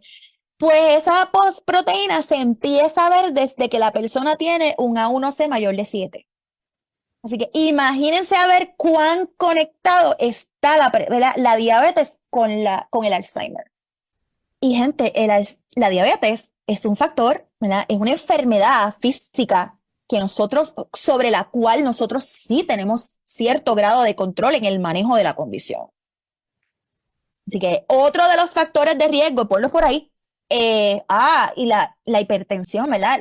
Pues esa proteína se empieza a ver desde que la persona tiene un A1C mayor de 7. Así que imagínense a ver cuán conectado está la diabetes con el Alzheimer. Y gente, la diabetes es un factor, ¿verdad? Es una enfermedad física sobre la cual nosotros sí tenemos cierto grado de control en el manejo de la condición. Así que otro de los factores de riesgo, ponlos por ahí, y la hipertensión, ¿verdad?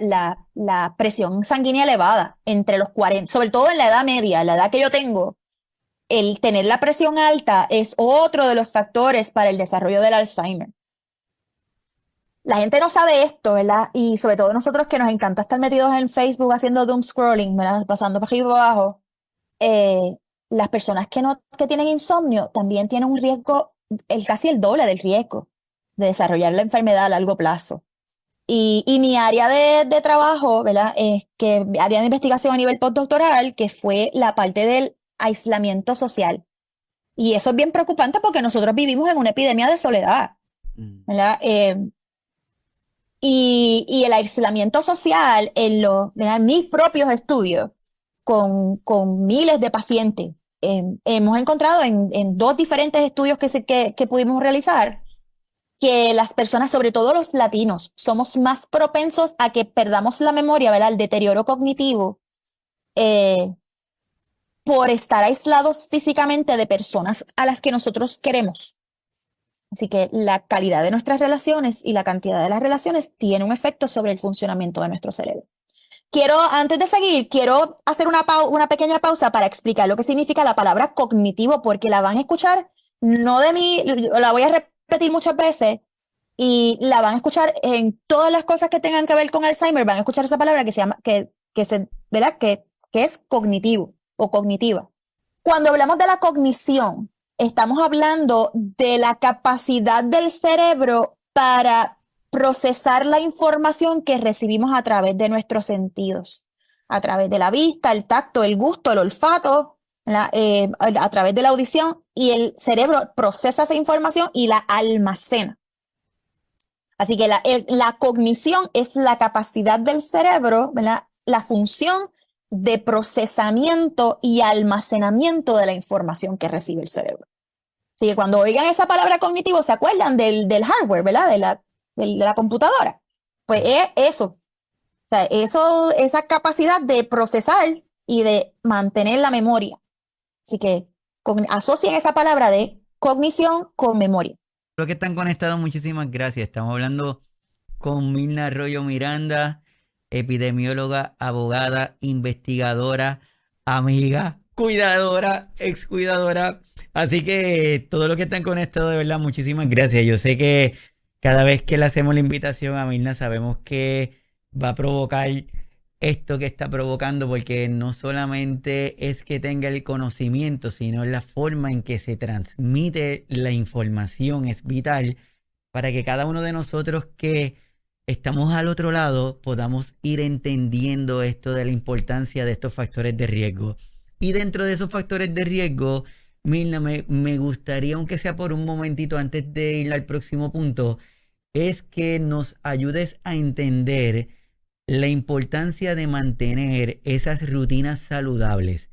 La presión sanguínea elevada entre los 40, sobre todo en la edad media, la edad que yo tengo, el tener la presión alta es otro de los factores para el desarrollo del Alzheimer. La gente no sabe esto, ¿verdad? Y sobre todo nosotros que nos encanta estar metidos en Facebook haciendo doom scrolling, ¿verdad? Pasando para arriba y para abajo. Las personas que tienen insomnio también tienen un riesgo, casi el doble del riesgo de desarrollar la enfermedad a largo plazo. Y mi área de trabajo, ¿verdad? Área de investigación a nivel postdoctoral, que fue la parte del aislamiento social. Y eso es bien preocupante porque nosotros vivimos en una epidemia de soledad, ¿verdad? Y el aislamiento social en mis propios estudios con miles de pacientes, hemos encontrado en 2 diferentes estudios que pudimos realizar que las personas, sobre todo los latinos, somos más propensos a que perdamos la memoria, ¿verdad? El deterioro cognitivo por estar aislados físicamente de personas a las que nosotros queremos. Así que la calidad de nuestras relaciones y la cantidad de las relaciones tiene un efecto sobre el funcionamiento de nuestro cerebro. Antes de seguir, quiero hacer una pequeña pausa para explicar lo que significa la palabra cognitivo, porque la van a escuchar, no de mí, la voy a repetir muchas veces, y la van a escuchar en todas las cosas que tengan que ver con Alzheimer, van a escuchar esa palabra que se llama, ¿verdad? Que es cognitivo o cognitiva. Cuando hablamos de la cognición, estamos hablando de la capacidad del cerebro para procesar la información que recibimos a través de nuestros sentidos, a través de la vista, el tacto, el gusto, el olfato, a través de la audición, y el cerebro procesa esa información y la almacena. Así que la cognición es la capacidad del cerebro, ¿verdad? La función de procesamiento y almacenamiento de la información que recibe el cerebro. Así que cuando oigan esa palabra cognitivo, ¿se acuerdan del hardware, ¿verdad? De la computadora. Pues es eso. O sea, esa capacidad de procesar y de mantener la memoria. Así que asocien esa palabra de cognición con memoria. Los que están conectados, muchísimas gracias. Estamos hablando con Mirna Arroyo Miranda, epidemióloga, abogada, investigadora, amiga, cuidadora, excuidadora. Así que todos los que están conectados, de verdad, muchísimas gracias. Yo sé que cada vez que le hacemos la invitación a Mirna, sabemos que va a provocar esto que está provocando, porque no solamente es que tenga el conocimiento, sino la forma en que se transmite la información es vital para que cada uno de nosotros que estamos al otro lado podamos ir entendiendo esto de la importancia de estos factores de riesgo. Y dentro de esos factores de riesgo, Mirna, me gustaría, aunque sea por un momentito antes de ir al próximo punto, es que nos ayudes a entender la importancia de mantener esas rutinas saludables.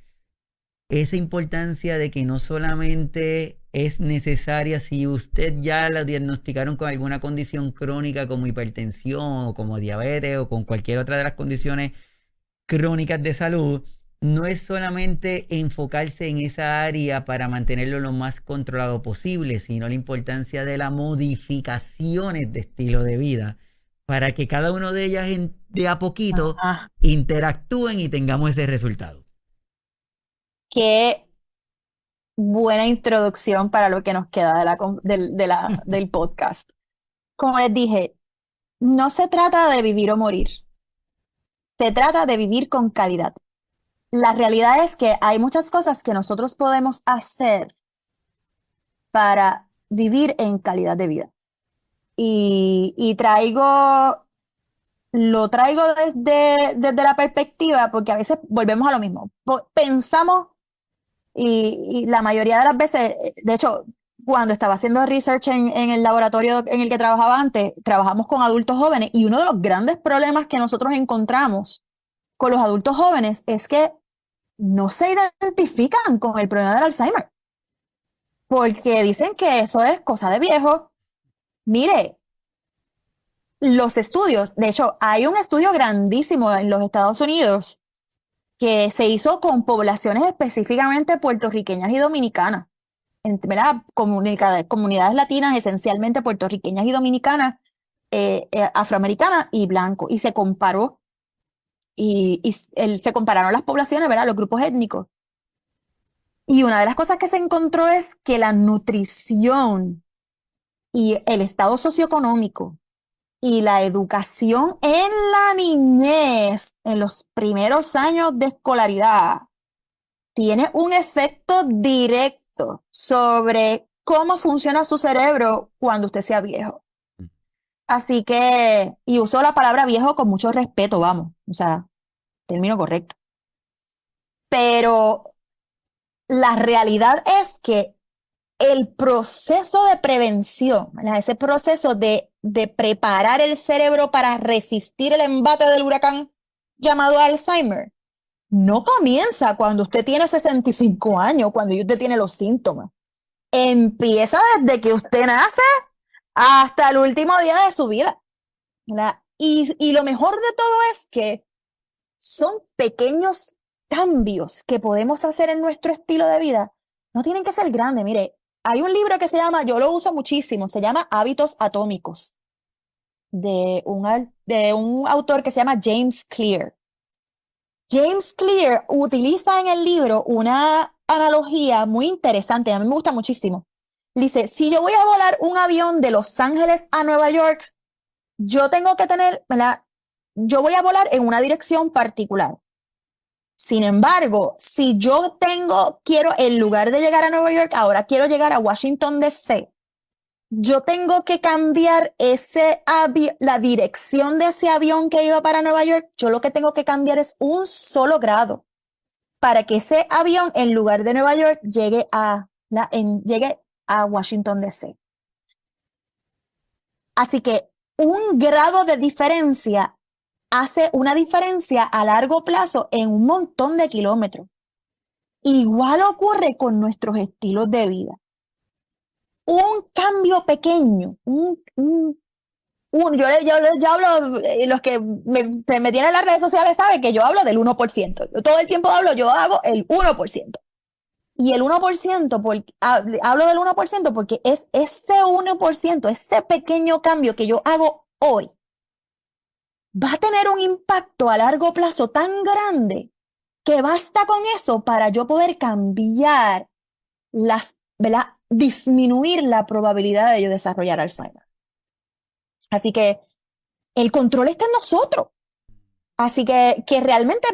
Esa importancia de que no solamente es necesaria si usted ya la diagnosticaron con alguna condición crónica como hipertensión o como diabetes o con cualquier otra de las condiciones crónicas de salud, no es solamente enfocarse en esa área para mantenerlo lo más controlado posible, sino la importancia de las modificaciones de estilo de vida para que cada una de ellas de a poquito interactúen y tengamos ese resultado. Qué buena introducción para lo que nos queda del podcast. Como les dije, no se trata de vivir o morir. Se trata de vivir con calidad. La realidad es que hay muchas cosas que nosotros podemos hacer para vivir en calidad de vida. Y lo traigo desde la perspectiva, porque a veces volvemos a lo mismo. Pensamos, y la mayoría de las veces, de hecho, cuando estaba haciendo research en el laboratorio en el que trabajaba antes, trabajamos con adultos jóvenes, y uno de los grandes problemas que nosotros encontramos con los adultos jóvenes es que no se identifican con el problema del Alzheimer, porque dicen que eso es cosa de viejo. Mire, los estudios, de hecho, hay un estudio grandísimo en los Estados Unidos que se hizo con poblaciones específicamente puertorriqueñas y dominicanas, ¿verdad? Comunidades latinas, esencialmente puertorriqueñas y dominicanas, afroamericanas y blancos, y se comparó, se compararon las poblaciones, ¿verdad? Los grupos étnicos. Y una de las cosas que se encontró es que la nutrición y el estado socioeconómico y la educación en la niñez, en los primeros años de escolaridad, tiene un efecto directo sobre cómo funciona su cerebro cuando usted sea viejo. Así que, y uso la palabra viejo con mucho respeto, vamos, o sea, término correcto. Pero la realidad es que el proceso de prevención, ¿verdad? Ese proceso de preparar el cerebro para resistir el embate del huracán llamado Alzheimer, no comienza cuando usted tiene 65 años, cuando usted tiene los síntomas. Empieza desde que usted nace hasta el último día de su vida, ¿verdad? Y lo mejor de todo es que son pequeños cambios que podemos hacer en nuestro estilo de vida. No tienen que ser grandes. Mire, hay un libro que se llama, yo lo uso muchísimo, se llama Hábitos Atómicos, de un autor que se llama James Clear. James Clear utiliza en el libro una analogía muy interesante, a mí me gusta muchísimo. Dice, si yo voy a volar un avión de Los Ángeles a Nueva York, yo tengo que tener, ¿verdad? Yo voy a volar en una dirección particular. Sin embargo, si yo quiero, en lugar de llegar a Nueva York, ahora quiero llegar a Washington, D.C., yo tengo que cambiar la dirección de ese avión que iba para Nueva York. Yo lo que tengo que cambiar es un solo grado para que ese avión, en lugar de Nueva York, llegue a Washington, D.C. Así que un grado de diferencia hace una diferencia a largo plazo en un montón de kilómetros. Igual ocurre con nuestros estilos de vida. Un cambio pequeño, yo hablo, los que me tienen en las redes sociales saben que yo hablo del 1%. Yo todo el tiempo yo hago el 1%. Y el 1%, hablo del 1% porque es ese 1%, ese pequeño cambio que yo hago hoy, va a tener un impacto a largo plazo tan grande que basta con eso para yo poder cambiar ¿verdad? Disminuir la probabilidad de yo desarrollar Alzheimer. Así que el control está en nosotros. Así que realmente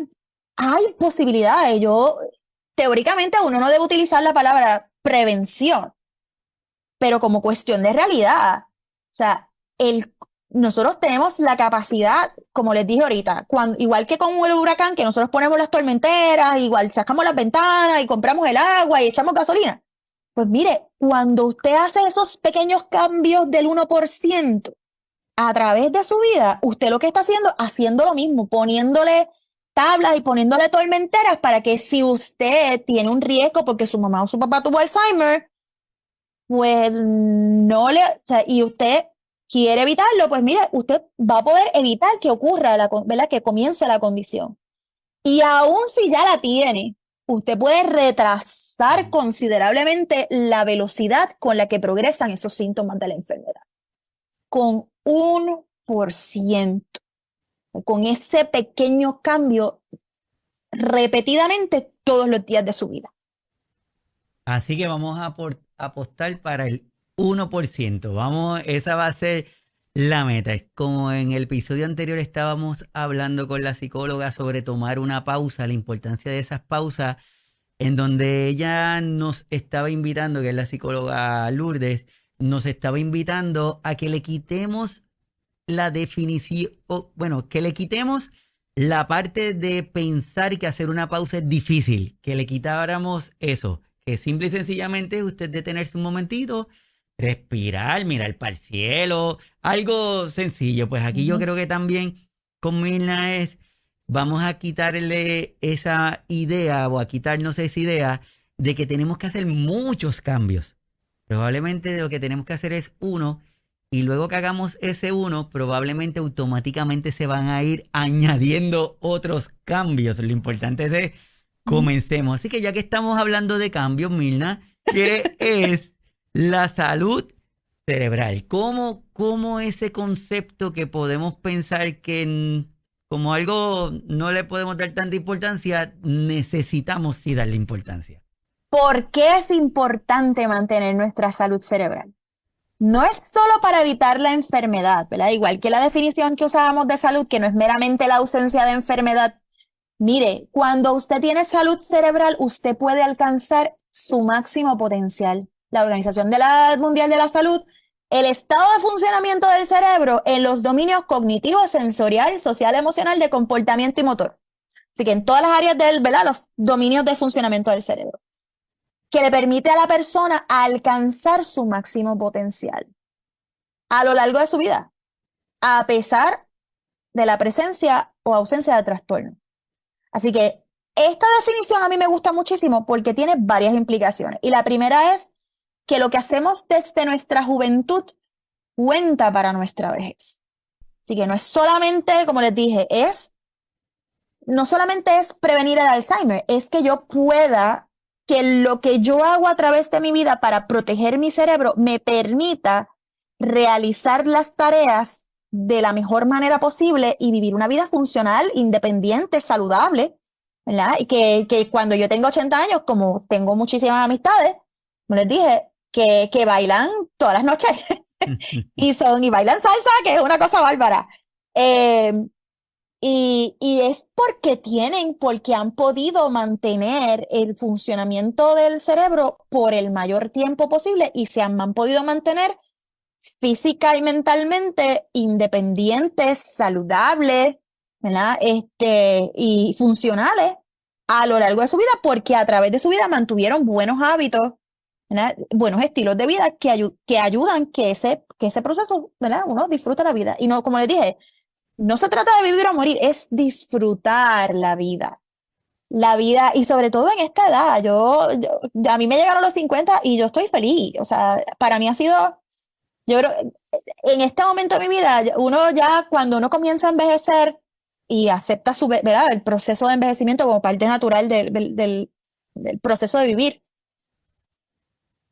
hay posibilidades. Teóricamente uno no debe utilizar la palabra prevención, pero como cuestión de realidad, o sea, nosotros tenemos la capacidad, como les dije ahorita, igual que con el huracán, que nosotros ponemos las tormenteras, igual sacamos las ventanas y compramos el agua y echamos gasolina. Pues mire, cuando usted hace esos pequeños cambios del 1% a través de su vida, usted lo que está haciendo lo mismo, poniéndole tablas y poniéndole tormenteras para que si usted tiene un riesgo porque su mamá o su papá tuvo Alzheimer, pues y usted quiere evitarlo, pues mire, usted va a poder evitar que ocurra, ¿verdad? Que comience la condición. Y aún si ya la tiene, usted puede retrasar considerablemente la velocidad con la que progresan esos síntomas de la enfermedad. Con 1%, con ese pequeño cambio repetidamente todos los días de su vida. Así que vamos a apostar para el 1%. Vamos, esa va a ser la meta. Es como en el episodio anterior estábamos hablando con la psicóloga sobre tomar una pausa, la importancia de esas pausas, en donde ella nos estaba invitando, que es la psicóloga Lourdes, nos estaba invitando a que le quitemos la definición, bueno, que le quitemos la parte de pensar que hacer una pausa es difícil, que le quitáramos eso, que simple y sencillamente usted detenerse un momentito, respirar, mirar para el cielo, algo sencillo. Pues aquí yo creo que también con Mirna vamos a quitarle esa idea o a quitarnos esa idea de que tenemos que hacer muchos cambios. Probablemente lo que tenemos que hacer es uno, y luego que hagamos ese uno, probablemente automáticamente se van a ir añadiendo otros cambios. Lo importante es comencemos. Así que ya que estamos hablando de cambios, Mirna, ¿qué es la salud cerebral? ¿Cómo ese concepto que podemos pensar que como algo no le podemos dar tanta importancia, necesitamos sí darle importancia? ¿Por qué es importante mantener nuestra salud cerebral? No es solo para evitar la enfermedad, ¿verdad? Igual que la definición que usábamos de salud, que no es meramente la ausencia de enfermedad. Mire, cuando usted tiene salud cerebral, usted puede alcanzar su máximo potencial. La Organización Mundial de la Salud, el estado de funcionamiento del cerebro en los dominios cognitivo, sensorial, social, emocional, de comportamiento y motor. Así que en todas las áreas ¿verdad? Los dominios de funcionamiento del cerebro, que le permite a la persona alcanzar su máximo potencial a lo largo de su vida, a pesar de la presencia o ausencia de trastorno. Así que esta definición a mí me gusta muchísimo porque tiene varias implicaciones. Y la primera es que lo que hacemos desde nuestra juventud cuenta para nuestra vejez. Así que no es solamente, como les dije, no solamente es prevenir el Alzheimer, es que yo pueda, que lo que yo hago a través de mi vida para proteger mi cerebro me permita realizar las tareas de la mejor manera posible y vivir una vida funcional, independiente, saludable, ¿verdad? Y que cuando yo tengo 80 años, como tengo muchísimas amistades, como les dije, que bailan todas las noches y bailan salsa, que es una cosa bárbara. Y es porque han podido mantener el funcionamiento del cerebro por el mayor tiempo posible y han podido mantener física y mentalmente independientes, saludables, ¿verdad? Y funcionales a lo largo de su vida, porque a través de su vida mantuvieron buenos hábitos, ¿verdad? Buenos estilos de vida que ayudan que ese proceso, ¿verdad? Uno disfruta la vida. Y no, como les dije, no se trata de vivir o morir, es disfrutar la vida. La vida, y sobre todo en esta edad, a mí me llegaron los 50 y yo estoy feliz. O sea, para mí ha sido, yo creo, en este momento de mi vida, uno ya cuando uno comienza a envejecer y acepta ¿verdad? El proceso de envejecimiento como parte natural del proceso de vivir,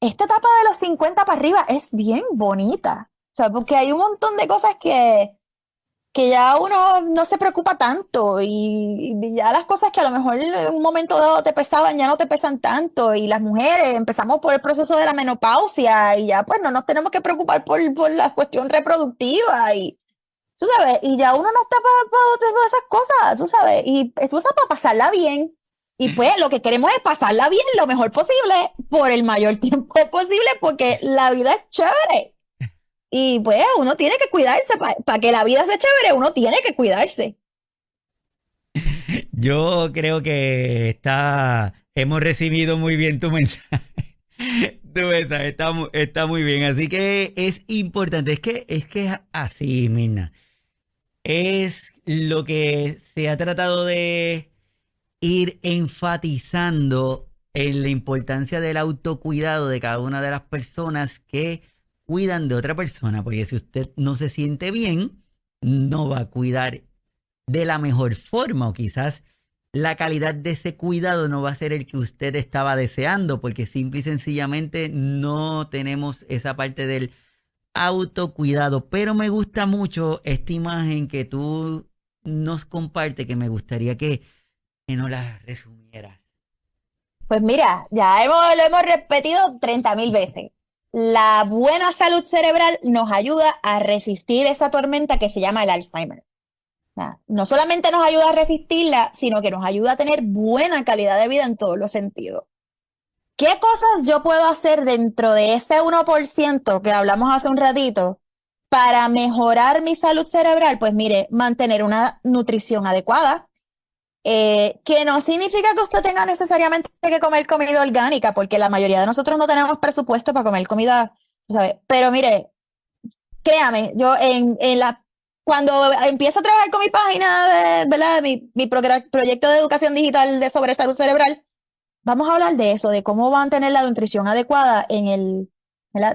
esta etapa de los 50 para arriba es bien bonita. O sea, porque hay un montón de cosas que ya uno no se preocupa tanto y ya las cosas que a lo mejor en un momento dado te pesaban ya no te pesan tanto, y las mujeres empezamos por el proceso de la menopausia y ya pues no nos tenemos que preocupar por la cuestión reproductiva y tú sabes, y ya uno no está para esas cosas, tú sabes, y tú estás para pasarla bien, y pues lo que queremos es pasarla bien lo mejor posible por el mayor tiempo posible, porque la vida es chévere. Y pues uno tiene que cuidarse, para que la vida sea chévere, uno tiene que cuidarse. Yo creo que hemos recibido muy bien tu mensaje. Tu mensaje está muy bien. Así que es importante, es que es así, Mirna. Es lo que se ha tratado de ir enfatizando en la importancia del autocuidado de cada una de las personas que cuidan de otra persona, porque si usted no se siente bien, no va a cuidar de la mejor forma, o quizás la calidad de ese cuidado no va a ser el que usted estaba deseando, porque simple y sencillamente no tenemos esa parte del autocuidado. Pero me gusta mucho esta imagen que tú nos compartes, que me gustaría que nos la resumieras. Pues mira, lo hemos repetido 30.000 veces. La buena salud cerebral nos ayuda a resistir esa tormenta que se llama el Alzheimer. No solamente nos ayuda a resistirla, sino que nos ayuda a tener buena calidad de vida en todos los sentidos. ¿Qué cosas yo puedo hacer dentro de ese 1% que hablamos hace un ratito para mejorar mi salud cerebral? Pues mire, mantener una nutrición adecuada, que no significa que usted tenga necesariamente que comer comida orgánica, porque la mayoría de nosotros no tenemos presupuesto para comer comida, ¿sabes? Pero mire, créame, yo cuando empiezo a trabajar con mi página ¿verdad? Mi proyecto de educación digital sobre salud cerebral, vamos a hablar de eso, de cómo mantener la nutrición adecuada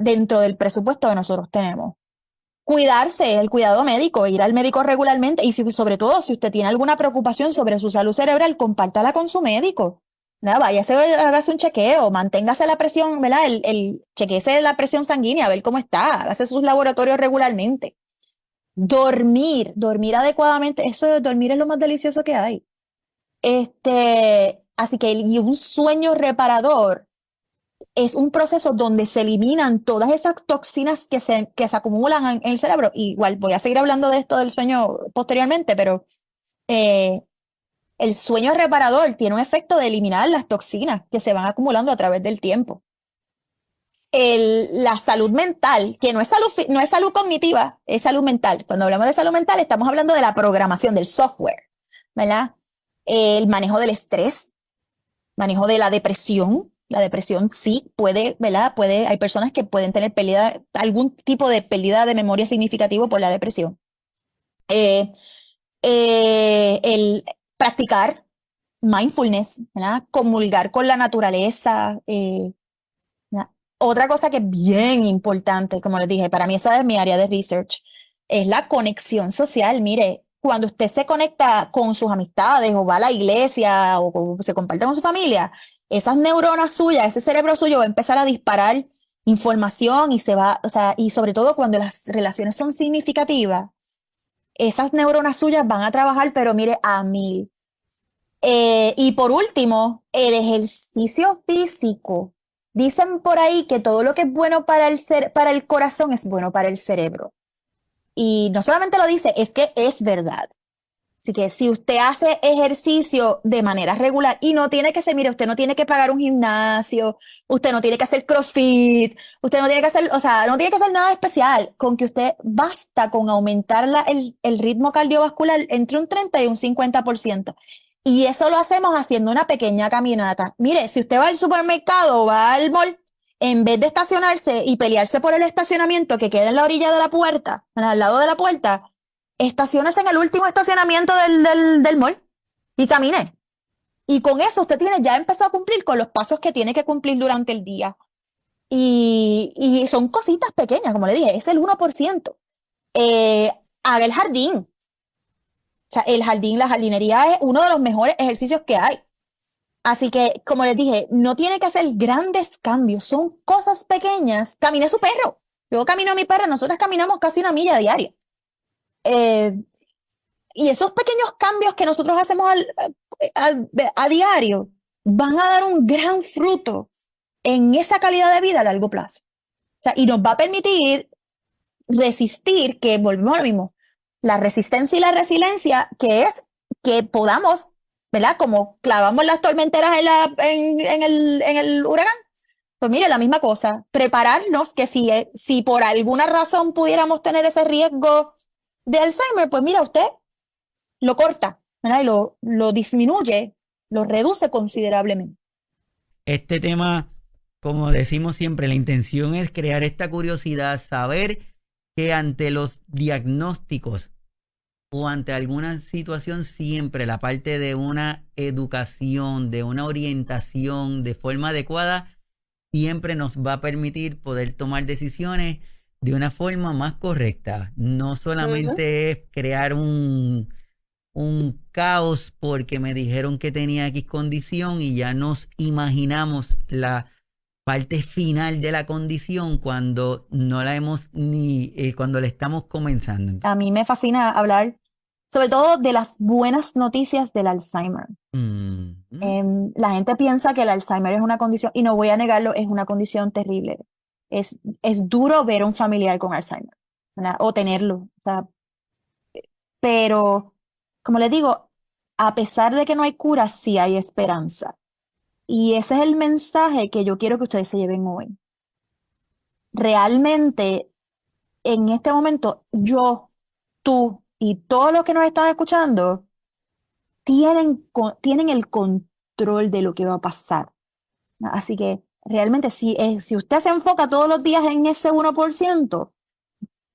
dentro del presupuesto que nosotros tenemos. Cuidarse, el cuidado médico, ir al médico regularmente y sobre todo si usted tiene alguna preocupación sobre su salud cerebral, compártala con su médico. Váyase, hágase un chequeo, manténgase la presión, ¿verdad? Chequeese la presión sanguínea, a ver cómo está, hágase sus laboratorios regularmente. Dormir adecuadamente, eso de dormir es lo más delicioso que hay. Así que y un sueño reparador es un proceso donde se eliminan todas esas toxinas que se acumulan en el cerebro. Igual voy a seguir hablando de esto del sueño posteriormente, pero el sueño reparador tiene un efecto de eliminar las toxinas que se van acumulando a través del tiempo. La salud mental, que no es salud cognitiva, es salud mental. Cuando hablamos de salud mental estamos hablando de la programación, del software, ¿verdad? El manejo del estrés, manejo de la depresión. La depresión sí puede, ¿verdad? Hay personas que pueden tener algún tipo de pérdida de memoria significativo por la depresión. El practicar mindfulness, ¿verdad? Comulgar con la naturaleza. Otra cosa que es bien importante, como les dije, para mí esa es mi área de research, es la conexión social. Mire, cuando usted se conecta con sus amistades o va a la iglesia o se comparte con su familia, esas neuronas suyas, ese cerebro suyo va a empezar a disparar información y sobre todo cuando las relaciones son significativas, esas neuronas suyas van a trabajar, pero mire, a 1000. Y por último, el ejercicio físico. Dicen por ahí que todo lo que es bueno para el corazón es bueno para el cerebro. Y no solamente lo dice, es que es verdad. Así que si usted hace ejercicio de manera regular, y no tiene que ser, mire, usted no tiene que pagar un gimnasio, usted no tiene que hacer CrossFit, usted no tiene que hacer, no tiene que hacer nada especial, con que usted basta con aumentar el ritmo cardiovascular entre un 30 y un 50%. Y eso lo hacemos haciendo una pequeña caminata. Mire, si usted va al supermercado o va al mall, en vez de estacionarse y pelearse por el estacionamiento que queda en la orilla de la puerta, al lado de la puerta, estaciónese en el último estacionamiento del mall y camine. Y con eso usted ya empezó a cumplir con los pasos que tiene que cumplir durante el día. Y son cositas pequeñas, como le dije, es el 1%. Haga el jardín. O sea, la jardinería es uno de los mejores ejercicios que hay. Así que, como les dije, no tiene que hacer grandes cambios, son cosas pequeñas. Camine su perro. Yo camino a mi perro, nosotros caminamos casi 1 milla diaria. Y esos pequeños cambios que nosotros hacemos a diario van a dar un gran fruto en esa calidad de vida a largo plazo. O sea, y nos va a permitir resistir, que volvemos a lo mismo, la resistencia y la resiliencia, que es que podamos, ¿verdad? Como clavamos las tormenteras en el huracán, pues mire, la misma cosa, prepararnos que si por alguna razón pudiéramos tener ese riesgo de Alzheimer, pues mira, usted lo corta, ¿verdad? Y lo disminuye, lo reduce considerablemente. Este tema, como decimos siempre, la intención es crear esta curiosidad, saber que ante los diagnósticos o ante alguna situación siempre la parte de una educación, de una orientación de forma adecuada, siempre nos va a permitir poder tomar decisiones de una forma más correcta. No solamente es crear un un caos porque me dijeron que tenía X condición y ya nos imaginamos la parte final de la condición cuando no la hemos cuando le estamos comenzando. A mí me fascina hablar sobre todo de las buenas noticias del Alzheimer. La gente piensa que el Alzheimer es una condición, y no voy a negarlo, es una condición terrible. Es duro ver a un familiar con Alzheimer, ¿verdad? O tenerlo. O sea, pero, como les digo, a pesar de que no hay cura, sí hay esperanza. Y ese es el mensaje que yo quiero que ustedes se lleven hoy. Realmente, en este momento, yo, tú y todos los que nos están escuchando tienen el control de lo que va a pasar. Así que realmente si usted se enfoca todos los días en ese 1%,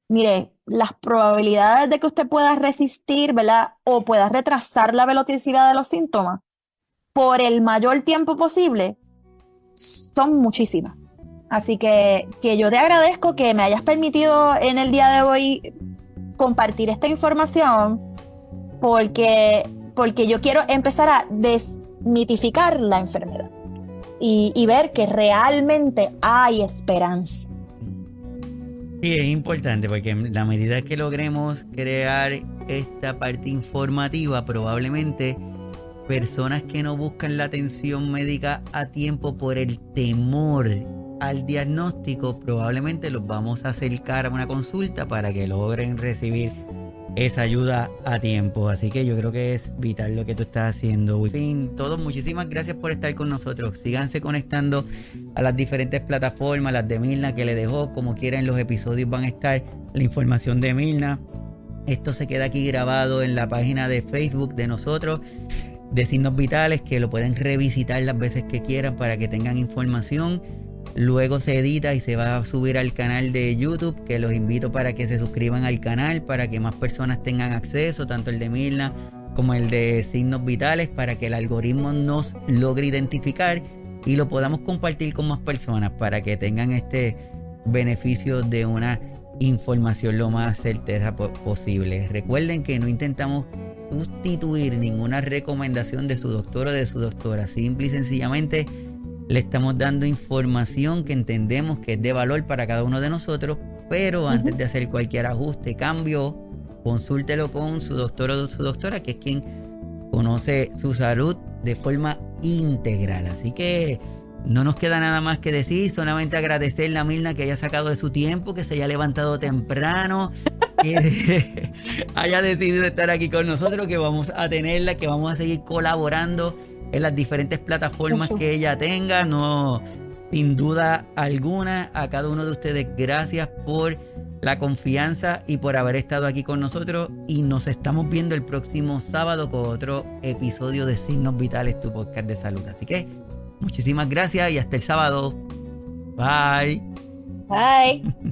mire, las probabilidades de que usted pueda resistir, ¿verdad? O pueda retrasar la velocidad de los síntomas por el mayor tiempo posible son muchísimas. Así que yo te agradezco que me hayas permitido en el día de hoy compartir esta información porque yo quiero empezar a desmitificar la enfermedad y ver que realmente hay esperanza. Sí, es importante porque en la medida que logremos crear esta parte informativa, probablemente personas que no buscan la atención médica a tiempo por el temor al diagnóstico, probablemente los vamos a acercar a una consulta para que logren recibir esa ayuda a tiempo. Así que yo creo que es vital lo que tú estás haciendo. En fin, todos, muchísimas gracias por estar con nosotros. Síganse conectando a las diferentes plataformas, las de Mirna que le dejó, como quieran, los episodios van a estar, la información de Mirna. Esto se queda aquí grabado en la página de Facebook de nosotros, de Signos Vitales, que lo pueden revisitar las veces que quieran para que tengan información. Luego se edita y se va a subir al canal de YouTube, que los invito para que se suscriban al canal, para que más personas tengan acceso, tanto el de Mirna como el de Signos Vitales, para que el algoritmo nos logre identificar y lo podamos compartir con más personas para que tengan este beneficio de una información lo más certeza posible. Recuerden que no intentamos sustituir ninguna recomendación de su doctor o de su doctora. Simple y sencillamente le estamos dando información que entendemos que es de valor para cada uno de nosotros, pero antes de hacer cualquier ajuste, cambio, consúltelo con su doctor o su doctora, que es quien conoce su salud de forma integral. Así que no nos queda nada más que decir, solamente agradecerle a Mirna que haya sacado de su tiempo, que se haya levantado temprano, que haya decidido estar aquí con nosotros, que vamos a tenerla, que vamos a seguir colaborando en las diferentes plataformas que ella tenga. No, sin duda alguna, a cada uno de ustedes, gracias por la confianza y por haber estado aquí con nosotros, y nos estamos viendo el próximo sábado con otro episodio de Signos Vitales, tu podcast de salud. Así que muchísimas gracias y hasta el sábado. Bye. Bye.